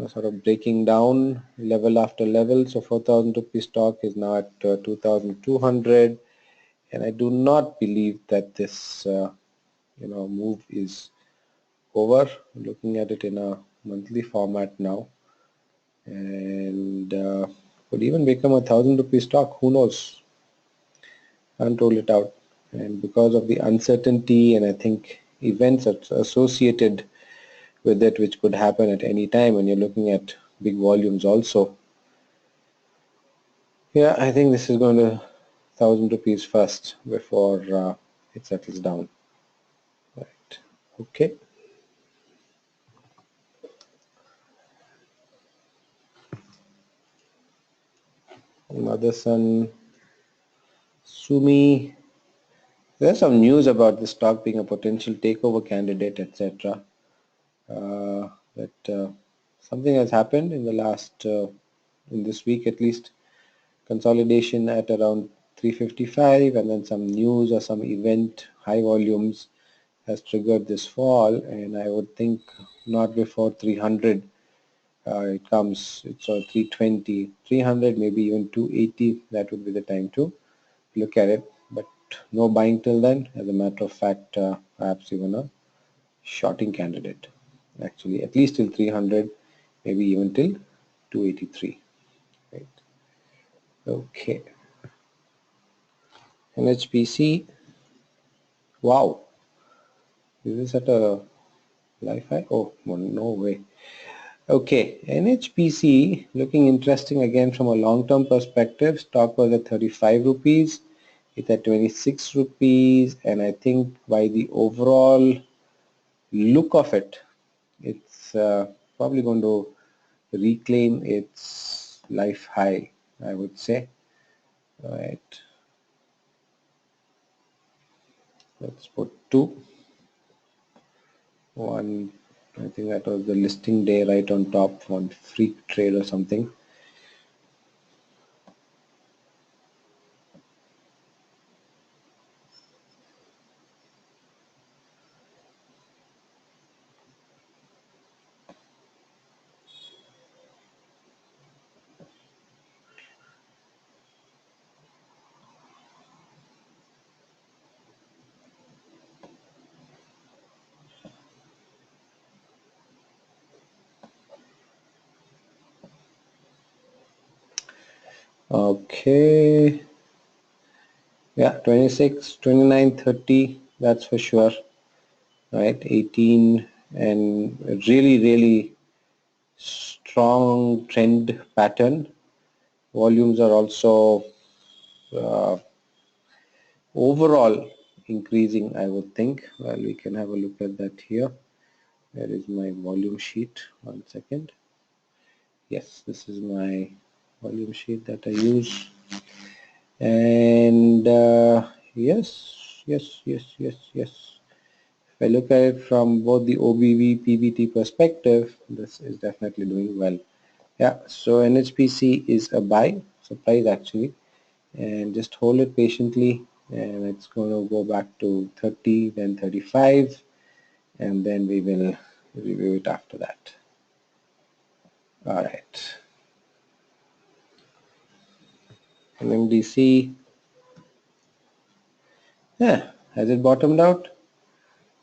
sort of breaking down level after level. So 4,000 rupee stock is now at 2,200, and I do not believe that this move is over. Looking at it in a monthly format now, and could even become a 1,000 rupee stock. Who knows? Can't rule it out. And because of the uncertainty, and I think events associated with it, which could happen at any time when you're looking at big volumes also. Yeah, I think this is going to 1,000 rupees first before it settles down. Right. Okay. Motherson, Sumi. There's some news about the stock being a potential takeover candidate, etc. But something has happened in the last, in this week at least. Consolidation at around 355, and then some news or some event, high volumes, has triggered this fall, and I would think not before 300 it comes. It's 320, 300, maybe even 280. That would be the time to look at it, but no buying till then. As a matter of fact, perhaps even a shorting candidate, actually, at least till 300, maybe even till 283. Right. Okay. NHPC. Wow. Is this at a life high? Oh, no way. Okay, NHPC looking interesting again from a long-term perspective. Stock was at 35 rupees. It's at 26 rupees, and I think by the overall look of it, it's probably going to reclaim its life high, I would say. All right, let's put 2. 1, I think that was the listing day right on top on Freak Trade or something. Okay, yeah, 26, 29, 30, that's for sure, right? 18, and really strong trend pattern. Volumes are also uh, overall increasing, I would think. Well, we can have a look at that here. Where is my volume sheet? 1 second. Yes, this is my volume sheet that I use. And yes. If I look at it from both the OBV, PBT perspective, this is definitely doing well. Yeah, so NHPC is a buy, surprise actually, and just hold it patiently, and it's going to go back to 30, then 35, and then we will review it after that. All right. NMDC, yeah, has it bottomed out?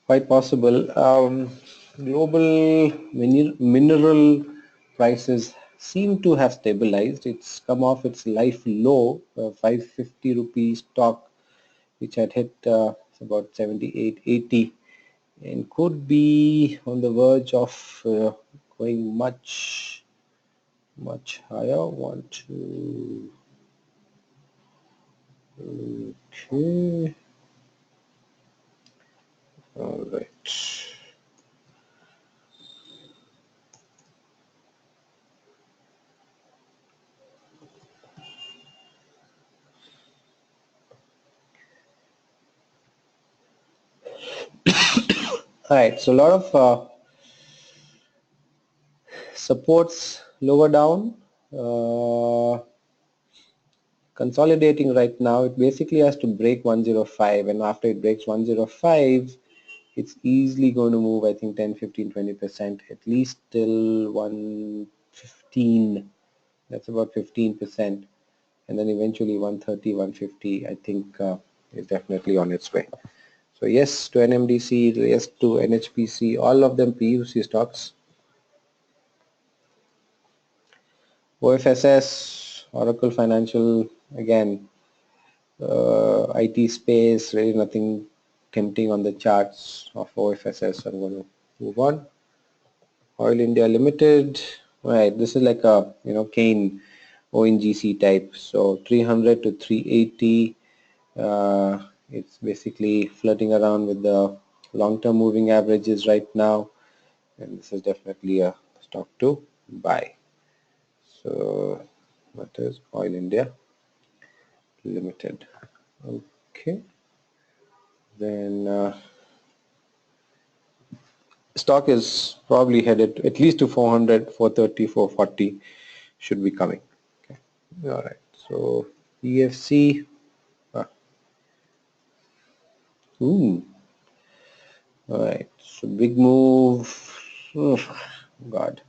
Quite possible. Global mineral prices seem to have stabilized. It's come off its life low, 550 rupees stock, which had hit about 78, 80, and could be on the verge of going much higher. 1, 2, okay, all right. All right, so a lot of supports lower down, consolidating right now. It basically has to break 105, and after it breaks 105, it's easily going to move, I think, 10, 15, 20%, at least till 115. That's about 15%, and then eventually 130, 150, I think, is definitely on its way. So yes to NMDC, yes to NHPC, all of them PUC stocks. OFSS, Oracle Financial, again, IT space, really nothing tempting on the charts of OFSS. I'm going to move on. Oil India Limited, right, this is like a, Kane ONGC type. So 300 to 380, it's basically flirting around with the long-term moving averages right now, and this is definitely a stock to buy. So that is Oil India Limited. Okay, then stock is probably headed at least to 400, 430, 440 should be coming. Okay, all right. So EFC, ah, ooh, all right. So big move. Oh, God.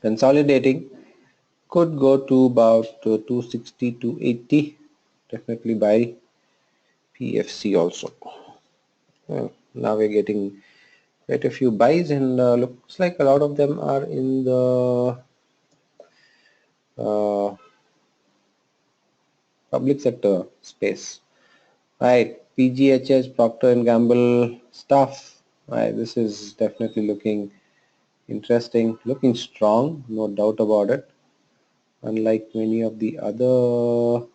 Consolidating, could go to about 260 to 80. Definitely buy PFC also. Now we're getting quite a few buys, and looks like a lot of them are in the uh, public sector space. Right, PGHS, Procter and Gamble stuff. Right, this is definitely looking interesting, looking strong, no doubt about it. Unlike many of the other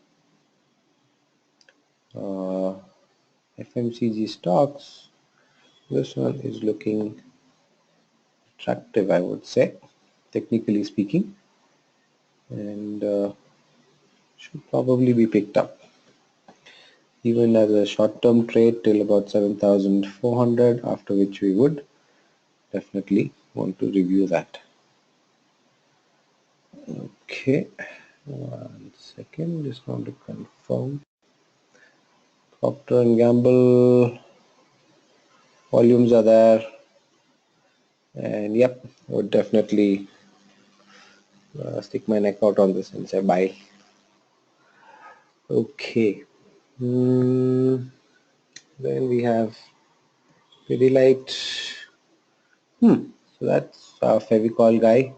FMCG stocks, this one is looking attractive, I would say, technically speaking, and should probably be picked up. Even as a short-term trade till about 7,400, after which we would definitely want to review that. Okay, 1 second, just want to confirm. Procter and Gamble volumes are there, and yep, would definitely stick my neck out on this and say buy. Okay, then we have Pidilite. So that's our Fevicol guy.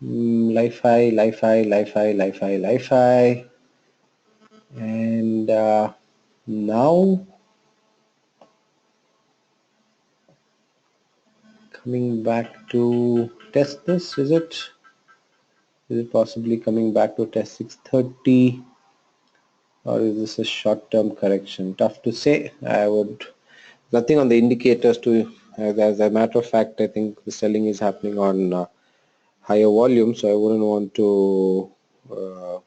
Li-Fi, Li-Fi, Li-Fi, Li-Fi, Li-Fi, and now coming back to test this. Is it possibly coming back to test 630, or is this a short-term correction? Tough to say. I would nothing on the indicators to. As a matter of fact, I think the selling is happening on higher volume, so I wouldn't want to uh,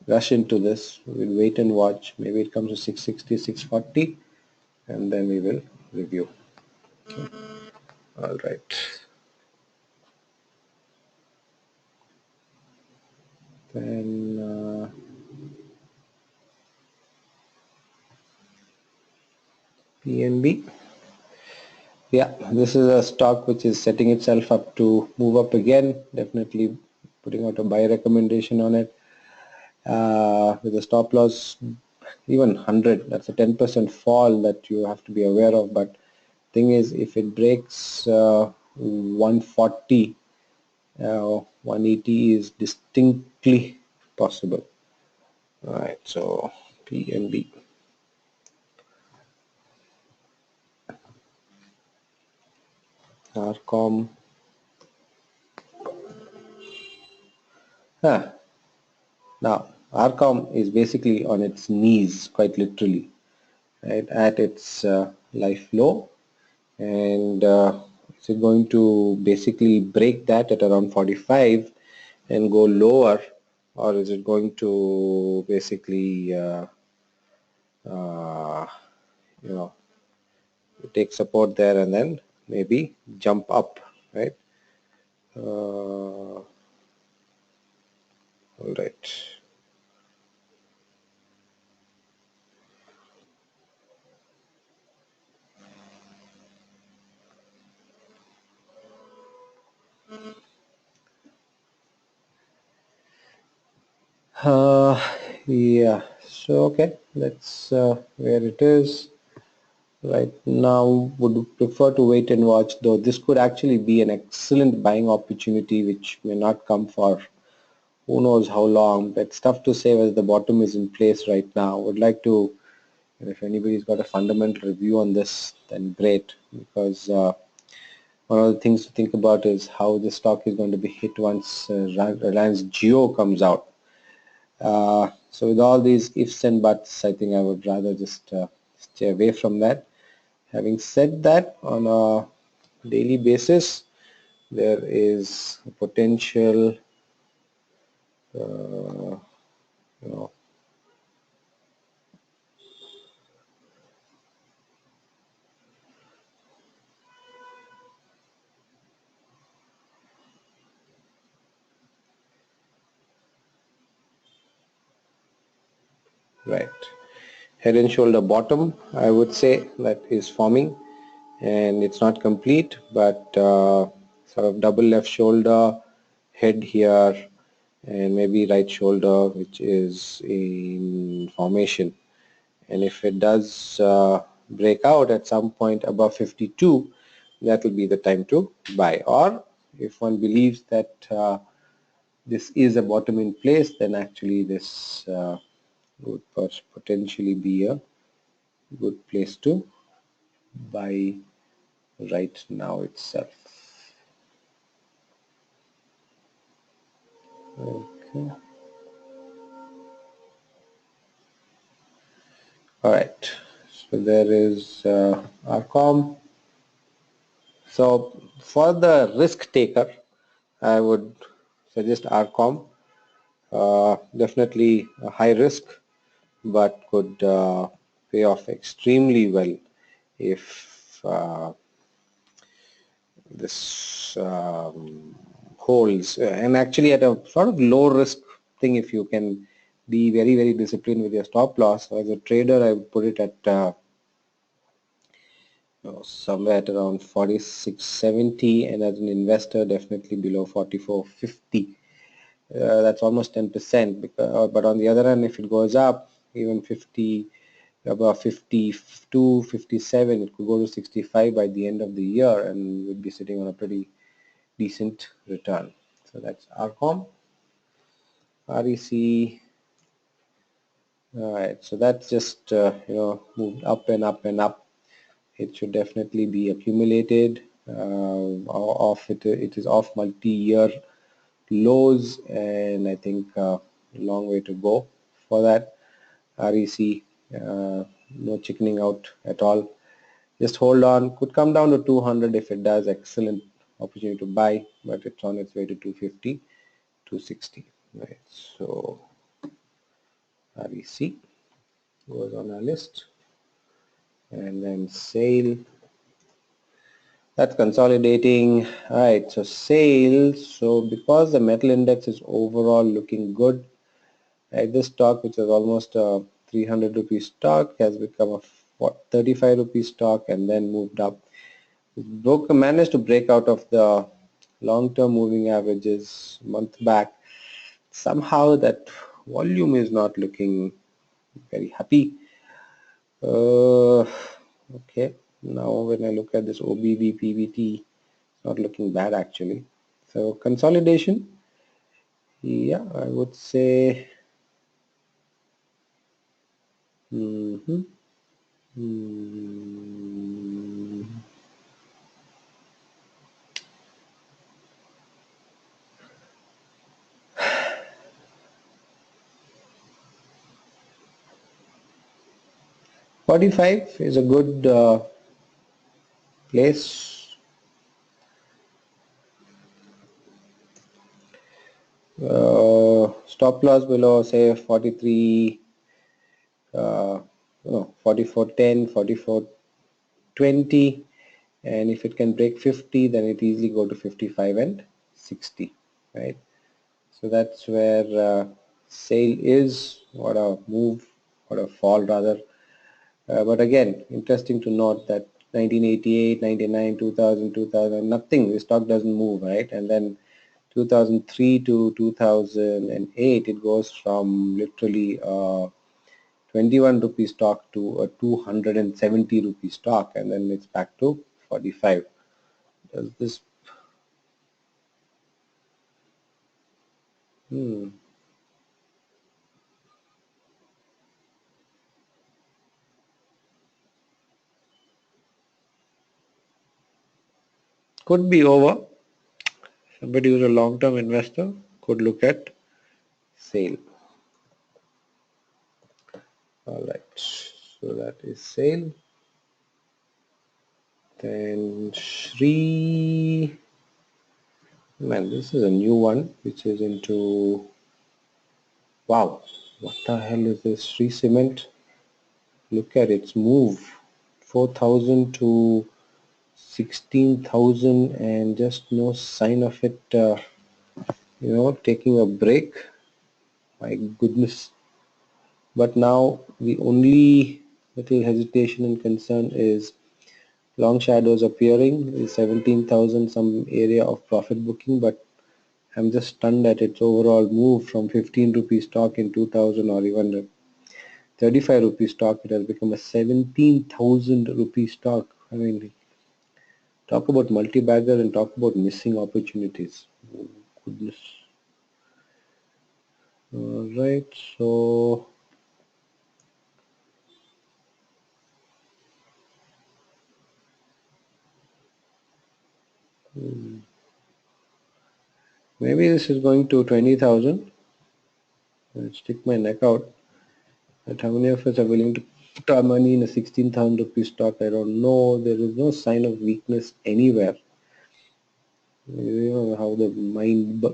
rush into this. We'll wait and watch. Maybe it comes to 660, 640, and then we will review. Okay. All right. Then PNB. Yeah, this is a stock which is setting itself up to move up again. Definitely putting out a buy recommendation on it. With a stop loss even 100, that's a 10% fall that you have to be aware of. But thing is, if it breaks 140, 180 is distinctly possible. All right, so PNB. RCOM. Now RCOM is basically on its knees, quite literally, right, at its life low, and is it going to basically break that at around 45 and go lower, or is it going to basically uh, you know take support there and then maybe jump up, right? All right. Uh, yeah, so okay, that's where it is right now. Would prefer to wait and watch, though this could actually be an excellent buying opportunity which may not come for who knows how long. But it's tough to say whether the bottom is in place right now. Would like to, if anybody's got a fundamental review on this, then great, because one of the things to think about is how the stock is going to be hit once Reliance Jio comes out. So with all these ifs and buts, I think I would rather just stay away from that. Having said that, on a daily basis, there is a potential, you know, right. Head and shoulder bottom, I would say, that is forming, and it's not complete, but sort of double left shoulder, head here, and maybe right shoulder, which is in formation. And if it does break out at some point above 52, that will be the time to buy. Or if one believes that this is a bottom in place, then actually this would potentially be a good place to buy right now itself. Okay. All right. So there is Arcom. So for the risk taker, I would suggest Arcom. Definitely a high risk, but could pay off extremely well if this holds. And actually at a sort of low risk thing, if you can be very, very disciplined with your stop loss. As a trader, I would put it at somewhere at around 46.70, and as an investor, definitely below 44.50. That's almost 10%. Because, but on the other hand, if it goes up, even 50, about 52, 57, it could go to 65 by the end of the year, and we'd be sitting on a pretty decent return. So that's RCOM. REC. All right, so that's just moved up and up and up. It should definitely be accumulated. It is off multi-year lows, and I think a long way to go for that. REC, no chickening out at all. Just hold on. Could come down to 200 if it does. Excellent opportunity to buy, but it's on its way to 250, 260. Right. So REC goes on our list, and then sale. That's consolidating. All right. So sales. So because the metal index is overall looking good, right, this stock, which is almost a 300 rupee stock, has become a 35 rupee stock and then moved up. Managed to break out of the long-term moving averages month back. Somehow that volume is not looking very happy. Okay, now when I look at this OBV PVT, it's not looking bad actually. So consolidation, yeah, I would say 45 is a good place. Stop loss below say 43, no, 44.10, 44.20, and if it can break 50, then it easily go to 55 and 60, right? So that's where sale is. What a move, what a fall rather. But again, interesting to note that 1988, 99, 2000, 2000, nothing, the stock doesn't move, right? And then 2003 to 2008, it goes from literally 21 rupee stock to a 270 rupee stock, and then it's back to 45. Does this could be over. Somebody who's a long-term investor could look at sale. All right, so that is sale. Then Shri, man, this is a new one which is into, wow, what the hell is this? Shri Cement. Look at its move, 4,000 to 16,000, and just no sign of it taking a break. My goodness, But now the only little hesitation and concern is long shadows appearing is 17,000 some area of profit booking, but I'm just stunned at its overall move from 15 rupee stock in 2000 or even a 35 rupee stock. It has become a 17,000 rupee stock. I mean, talk about multi-bagger and talk about missing opportunities. Oh, goodness. All right, so maybe this is going to 20,000. I'll stick my neck out. But how many of us are willing to put our money in a 16,000 rupee stock? I don't know. There is no sign of weakness anywhere. You know how the mind,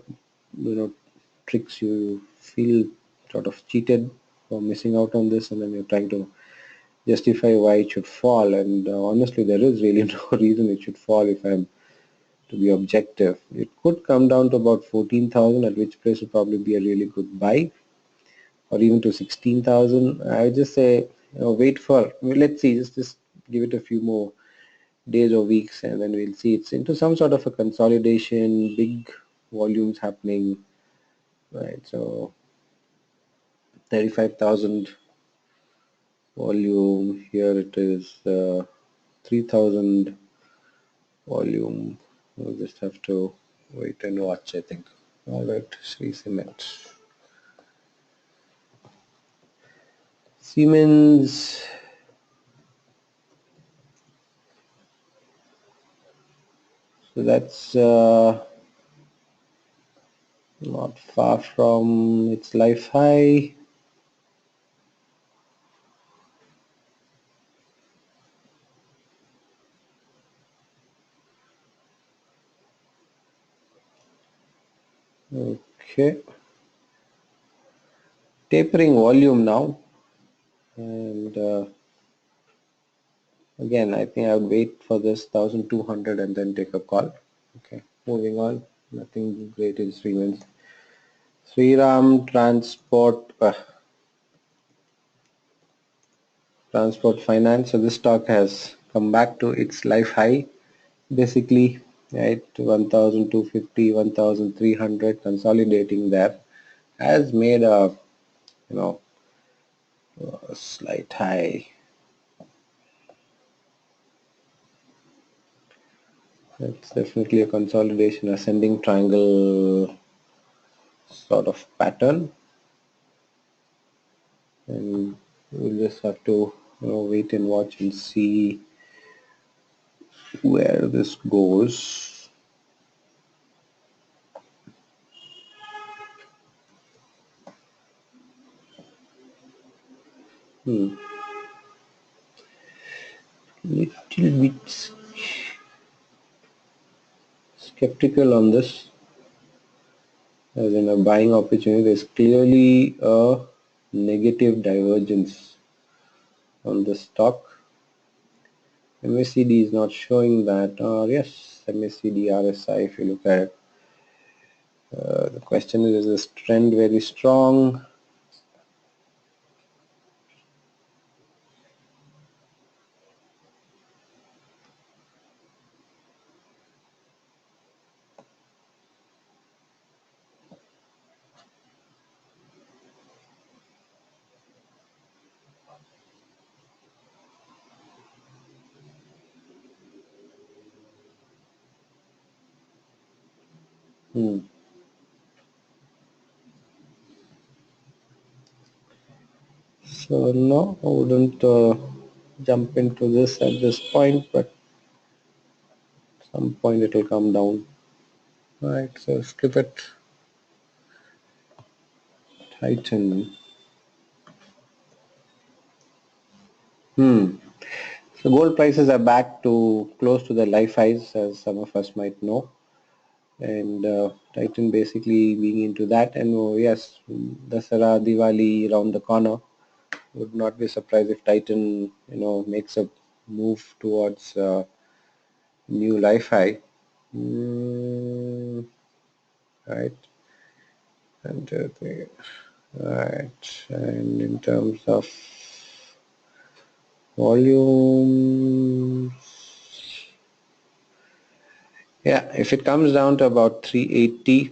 tricks you. You feel sort of cheated for missing out on this, and then you're trying to justify why it should fall. And honestly, there is really no reason it should fall if I'm to be objective. It could come down to about 14,000, at which place would probably be a really good buy, or even to 16,000. I would just say, wait for, let's see, just give it a few more days or weeks, and then we'll see it's into some sort of a consolidation, big volumes happening, right? So 35,000 volume, here it is 3,000 volume. We'll just have to wait and watch, I think. All right, Sri Cement. Siemens, so that's not far from its life high. Okay, tapering volume now, and again, I think I would wait for this 1,200 and then take a call. Okay, moving on. Nothing great in Siemens. Sriram Transport Finance. So this stock has come back to its life high, basically, right? 1,250, 1,300, consolidating there. Has made a, a slight high. It's definitely a consolidation, ascending triangle sort of pattern, and we'll just have to wait and watch and see where this goes. Little bit skeptical on this, as in a buying opportunity. There's clearly a negative divergence on the stock. MACD is not showing that, or yes, MACD RSI, if you look at it. The question is this trend very strong? So no, I wouldn't jump into this at this point, but at some point it will come down. Right, so skip it. Titan. So gold prices are back to close to the life highs, as some of us might know, and Titan basically being into that. And yes, Dasara, Diwali around the corner. Would not be surprised if Titan, makes a move towards new life high. Right, and Right, and in terms of volume, yeah, if it comes down to about 380,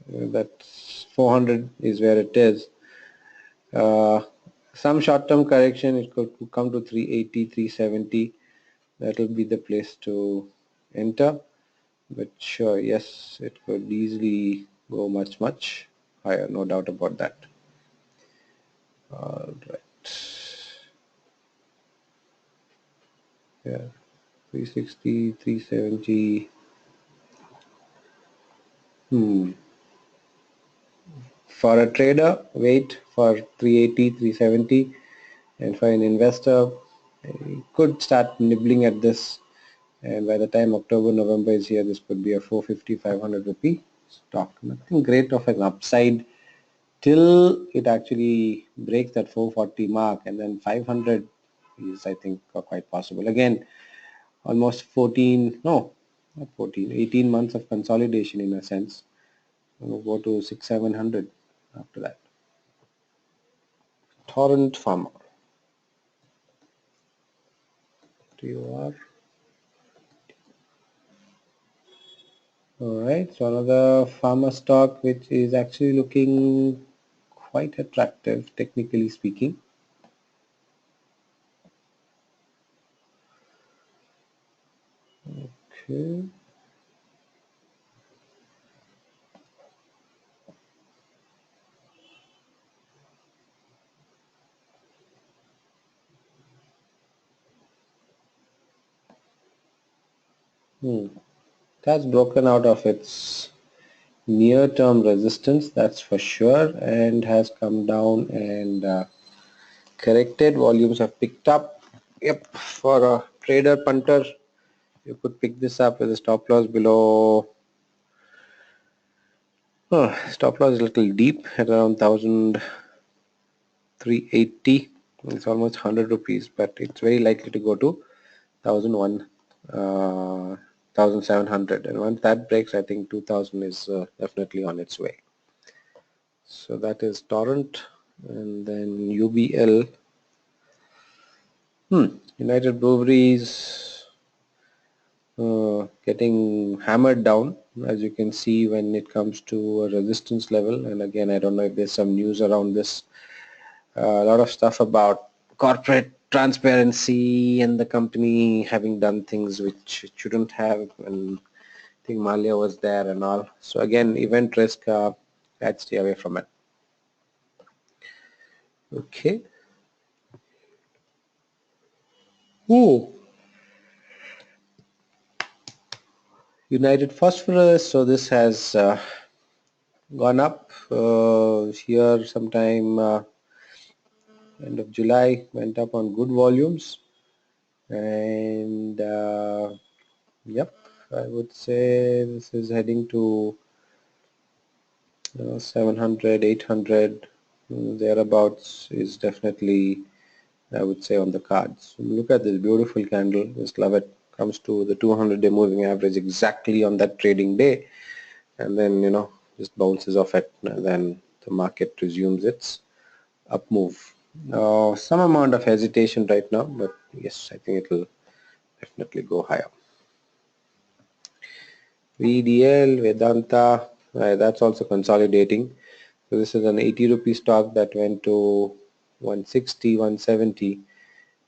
that's 400 is where it is. Uh, some short-term correction, it could come to 380, 370. That will be the place to enter. But sure, yes, it could easily go much higher, no doubt about that. All right. Yeah, 360, 370. For a trader, wait for 380, 370, and for an investor, you could start nibbling at this. And by the time October, November is here, this could be a 450, 500 rupee stock. Nothing great of an upside till it actually breaks that 440 mark, and then 500 is, I think, quite possible. Again, almost 14, no, not 14, 18 months of consolidation in a sense. We'll go to 6, 700 after that. Torrent Farmer. TOR. Alright, so another pharma stock which is actually looking quite attractive, technically speaking. Okay. It has broken out of its near-term resistance, that's for sure, and has come down and corrected. Volumes have picked up. Yep, for a trader punter, you could pick this up with a stop loss below. Stop loss is a little deep at around 1,380. It's almost 100 rupees, but it's very likely to go to 1,001, 1,700, and once that breaks, I think 2,000 is definitely on its way. So that is Torrent, and then UBL. United Breweries getting hammered down, as you can see, when it comes to a resistance level. And again, I don't know if there's some news around this. A lot of stuff about corporate transparency and the company having done things which it shouldn't have, and I think Malia was there and all. So again, event risk, I'd stay away from it. Okay. Ooh. United Phosphorus, so this has gone up here sometime end of July, went up on good volumes, and yep, I would say this is heading to 700, 800, thereabouts is definitely, I would say, on the cards. Look at this beautiful candle, just love it. Comes to the 200-day moving average exactly on that trading day, and then just bounces off it, and then the market resumes its up move. Some amount of hesitation right now, but yes, I think it will definitely go higher. VDL, Vedanta, that's also consolidating. So this is an 80 rupee stock that went to 160, 170.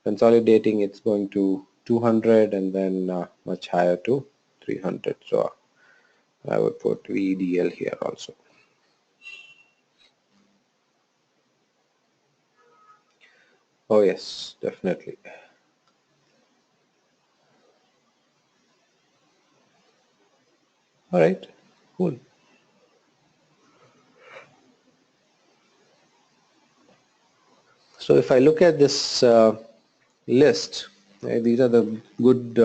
Consolidating, it's going to 200 and then much higher to 300. So I would put VDL here also. Oh yes, definitely. All right, cool. So if I look at this list, these are the good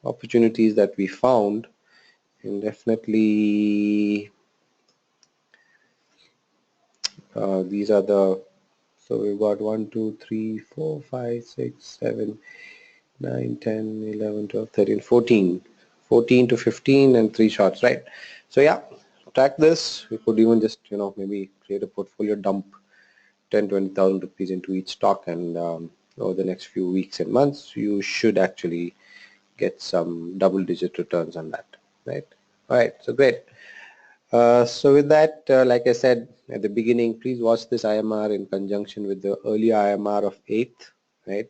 opportunities that we found, and definitely these are the, so we've got 1 2 3 4 5 6 7 9 10 11 12 13 14 to 15 and 3 shots, right? So yeah, track this. We could even just, maybe create a portfolio dump 10-20,000 rupees into each stock, and over the next few weeks and months, you should actually get some double-digit returns on that, right? All right, so great. So with that, like I said at the beginning, please watch this IMR in conjunction with the earlier IMR of 8th, right?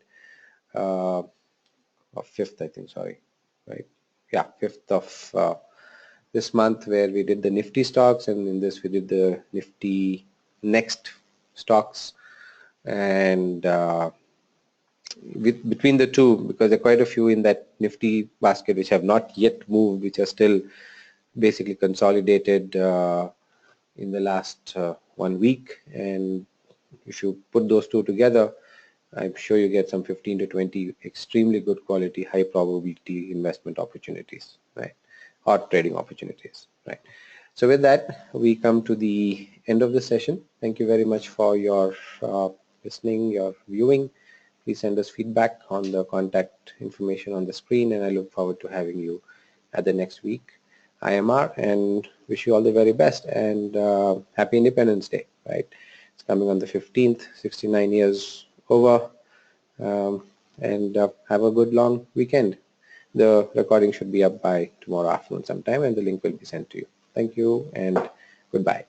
Of 5th, I think, sorry, right? Yeah, 5th of this month, where we did the Nifty stocks, and in this we did the Nifty Next stocks. And between the two, because there are quite a few in that Nifty basket which have not yet moved, which are still basically consolidated in the last 1 week, and if you put those two together, I'm sure you get some 15 to 20 extremely good quality, high probability investment opportunities, right? Or trading opportunities, right? So with that, we come to the end of the session. Thank you very much for your listening, your viewing. Please send us feedback on the contact information on the screen, and I look forward to having you at the next week IMR, and wish you all the very best, and happy Independence Day, right? It's coming on the 15th, 69 years over, and have a good long weekend. The recording should be up by tomorrow afternoon sometime, and the link will be sent to you. Thank you and goodbye.